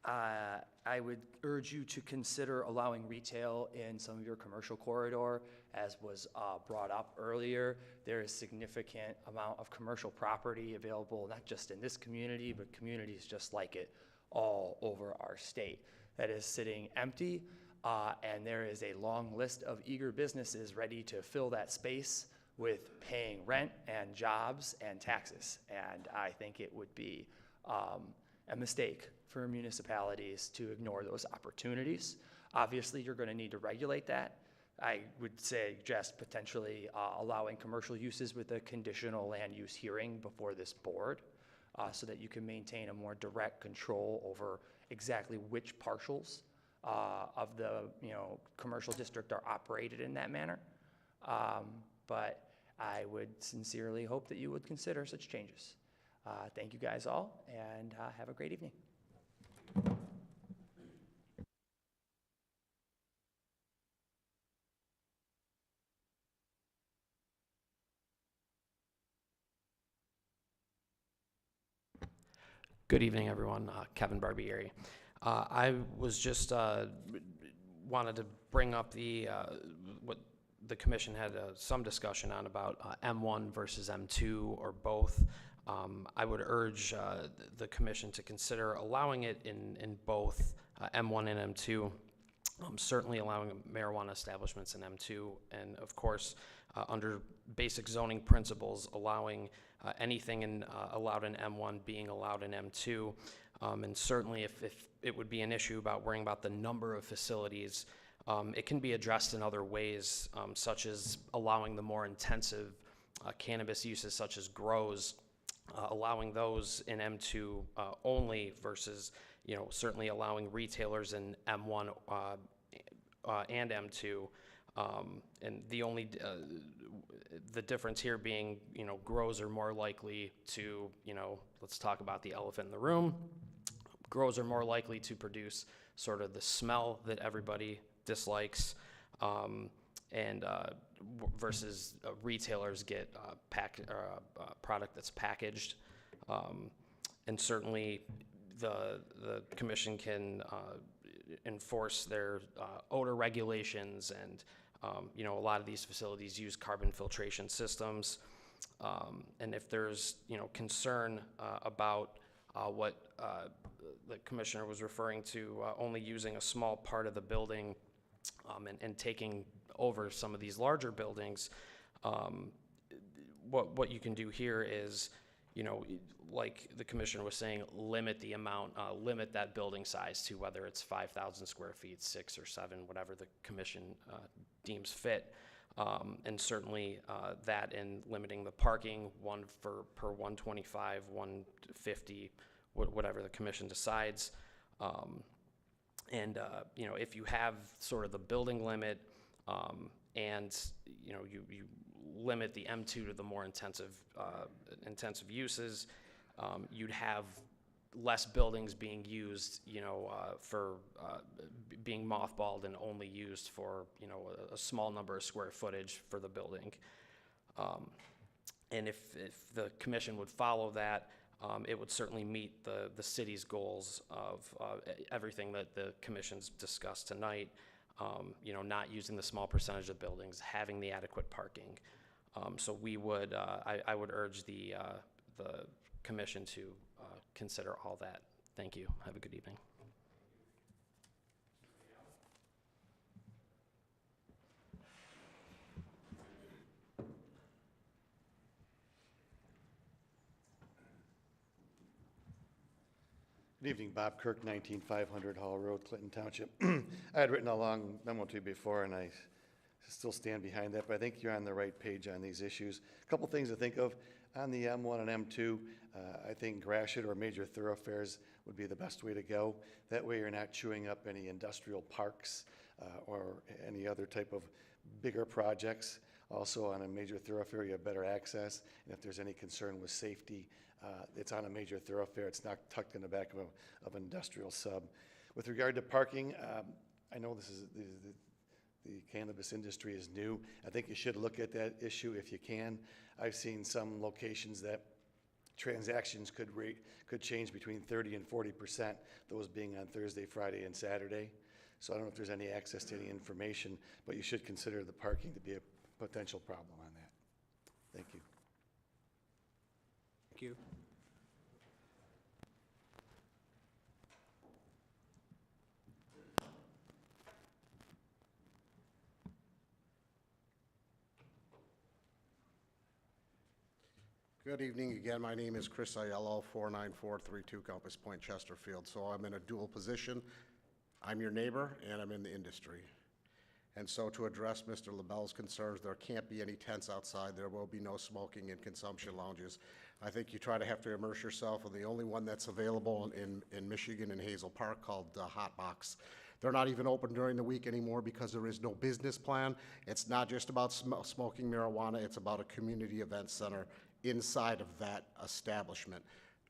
I would urge you to consider allowing retail in some of your commercial corridor. As was brought up earlier, there is significant amount of commercial property available, not just in this community, but communities just like it all over our state that is sitting empty, and there is a long list of eager businesses ready to fill that space with paying rent and jobs and taxes. And I think it would be a mistake for municipalities to ignore those opportunities. Obviously, you're going to need to regulate that. I would suggest potentially allowing commercial uses with a conditional land use hearing before this board so that you can maintain a more direct control over exactly which partials of the commercial district are operated in that manner. But I would sincerely hope that you would consider such changes. Thank you guys all, and have a great evening. Good evening, everyone. Kevin Barbieri. I was just wanted to bring up what the commission had some discussion on about M1 versus M2 or both. I would urge the commission to consider allowing it in both M1 and M2. Certainly allowing marijuana establishments in M2, and of course, under basic zoning principles, allowing anything allowed in M1 being allowed in M2. And certainly if it would be an issue about worrying about the number of facilities It can be addressed in other ways, such as allowing the more intensive cannabis uses such as grows, allowing those in M2 only versus, certainly allowing retailers in M1 and M2. And the difference here being, grows are more likely to, let's talk about the elephant in the room. Grows are more likely to produce sort of the smell that everybody dislikes, versus retailers get product that's packaged. And certainly the commission can enforce their odor regulations, and a lot of these facilities use carbon filtration systems. And if there's concern about what the commissioner was referring to, only using a small part of the building and taking over some of these larger buildings, what you can do here is, like the commissioner was saying, limit the amount, limit that building size to whether it's 5,000 square feet, 6 or 7, whatever the commission deems fit. And certainly that in limiting the parking, one per 125, 150, whatever the commission decides. If you have sort of the building limit, and you limit the M2 to the more intensive uses, you'd have less buildings being used, for being mothballed and only used for, a small number of square footage for the building. And if the commission would follow that, it would certainly meet the city's goals of everything that the commission's discussed tonight. Not using the small percentage of buildings, having the adequate parking. So we would, I would urge the commission to consider all that. Thank you. Have a good evening. Good evening, Bob Kirk, 19500 Hall Road, Clinton Township. I had written a long memo to you before, and I still stand behind that, but I think you're on the right page on these issues. A couple things to think of. On the M1 and M2, I think Gratiot or major thoroughfares would be the best way to go. That way you're not chewing up any industrial parks or any other type of bigger projects. Also on a major thoroughfare, you have better access, and if there's any concern with safety, it's on a major thoroughfare. It's not tucked in the back of an industrial sub. With regard to parking, I know this is the cannabis industry is new. I think you should look at that issue if you can. I've seen some locations that transactions could change between 30 and 40%, those being on Thursday, Friday, and Saturday. So I don't know if there's any access to any information, but you should consider the parking to be a potential problem on that. Thank you. Thank you. Good evening again. My name is Chris Aiello, 49432 Compass Point, Chesterfield. So I'm in a dual position. I'm your neighbor and I'm in the industry. And so to address Mr. LaBelle's concerns, there can't be any tents outside. There will be no smoking and consumption lounges. I think you try to have to immerse yourself in the only one that's available in Michigan in Hazel Park called Hot Box. They're not even open during the week anymore because there is no business plan. It's not just about smoking marijuana. It's about a community event center inside of that establishment.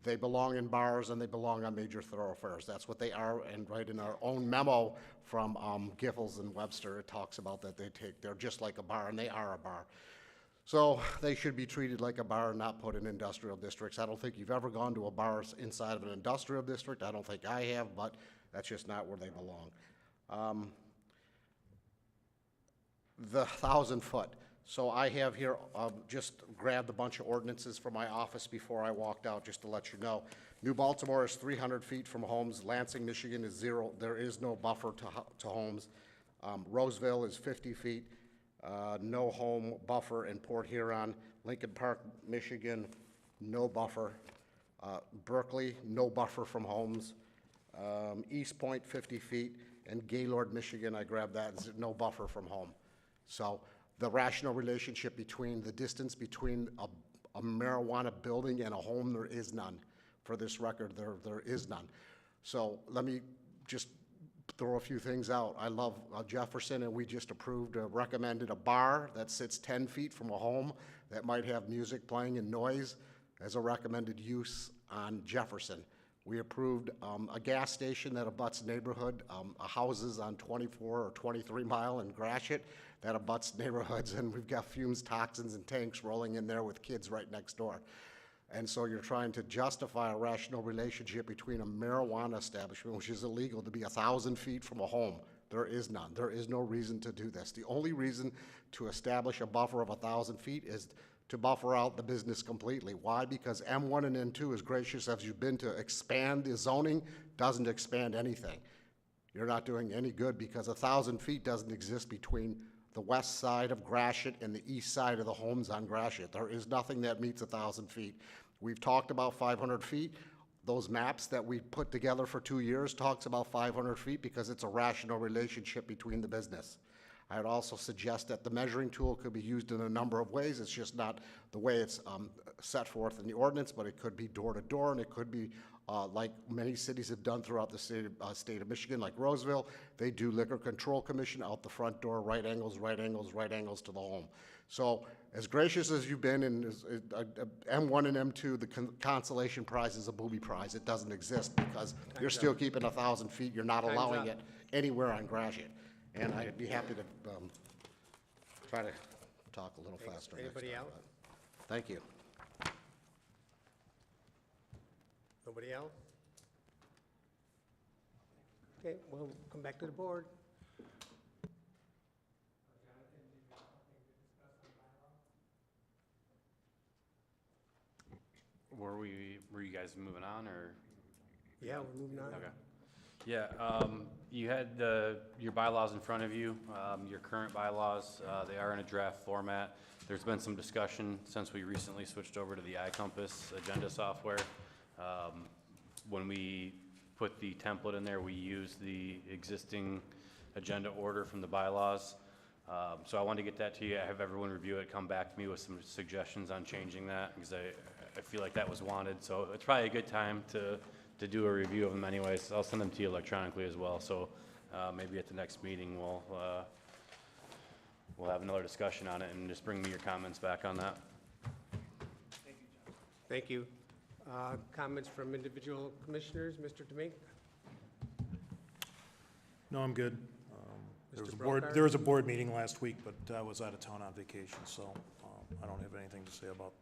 They belong in bars and they belong on major thoroughfares. That's what they are, and right in our own memo from Giffords and Webster, it talks about that they're just like a bar, and they are a bar. So they should be treated like a bar and not put in industrial districts. I don't think you've ever gone to a bar inside of an industrial district. I don't think I have, but that's just not where they belong. The 1,000-foot. So I have here, just grabbed a bunch of ordinances from my office before I walked out, just to let you know. New Baltimore is 300 feet from homes. Lansing, Michigan is 0. There is no buffer to homes. Roseville is 50 feet. No home buffer in Port Huron. Lincoln Park, Michigan, no buffer. Berkeley, no buffer from homes. East Point, 50 feet. and Gaylord, Michigan, I grabbed that, is no buffer from home. So the rational relationship between the distance between a marijuana building and a home, there is none. For this record, there is none. So let me just throw a few things out. I love Jefferson, and we just recommended a bar that sits 10 feet from a home that might have music playing and noise as a recommended use on Jefferson. We approved a gas station that abuts neighborhood, houses on 24 or 23 Mile and Gratiot that abuts neighborhoods, and we've got fumes, toxins, and tanks rolling in there with kids right next door. And so you're trying to justify a rational relationship between a marijuana establishment, which is illegal, to be 1,000 feet from a home. There is none. There is no reason to do this. The only reason to establish a buffer of 1,000 feet is to buffer out the business completely. Why? Because M1 and M2, as gracious as you've been to expand the zoning, doesn't expand anything. You're not doing any good because 1,000 feet doesn't exist between the west side of Gratiot and the east side of the homes on Gratiot. There is nothing that meets 1,000 feet. We've talked about 500 feet. Those maps that we put together for 2 years talks about 500 feet because it's a rational relationship between the business. I would also suggest that the measuring tool could be used in a number of ways. It's just not the way it's set forth in the ordinance, but it could be door to door, and it could be like many cities have done throughout the state of Michigan, like Roseville. They do liquor control commission out the front door, right angles, right angles, right angles to the home. So as gracious as you've been, and M1 and M2, the consolation prize is a booby prize. It doesn't exist because you're still keeping 1,000 feet. You're not allowing it anywhere on Gratiot. And I'd be happy to try to talk a little faster. Anybody else? Thank you. Nobody else? Okay, we'll come back to the board. Were you guys moving on, or? Yeah, we're moving on. Okay. Yeah, you had your bylaws in front of you, your current bylaws. They are in a draft format. There's been some discussion since we recently switched over to the iCompass agenda software. When we put the template in there, we used the existing agenda order from the bylaws. So I wanted to get that to you, have everyone review it, come back to me with some suggestions on changing that, because I feel like that was wanted. So it's probably a good time to do a review of them anyways. I'll send them to you electronically as well. So maybe at the next meeting, we'll have another discussion on it, and just bring me your comments back on that. Thank you. Comments from individual commissioners? Mr. Demink? No, I'm good. Mr. There was a board meeting last week, but I was out of town on vacation, so I don't have anything to say about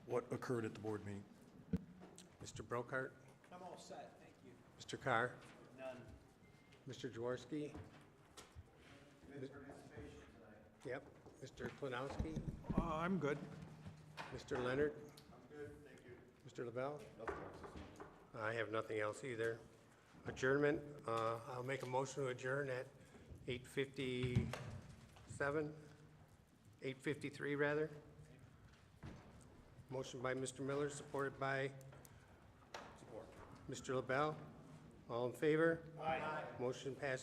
what occurred at the board meeting. Mr. Brokart? I'm all set, thank you. Mr. Carr? None. Mr. Jaworski? Yep. Mr. Klinowski? I'm good. Mr. Leonard? I'm good, thank you. Mr. LaBelle? I have nothing else either. Adjournment, I'll make a motion to adjourn at 8:57, 8:53 rather. Motion by Mr. Miller, supported by Mr. LaBelle. All in favor? Aye. Motion passes.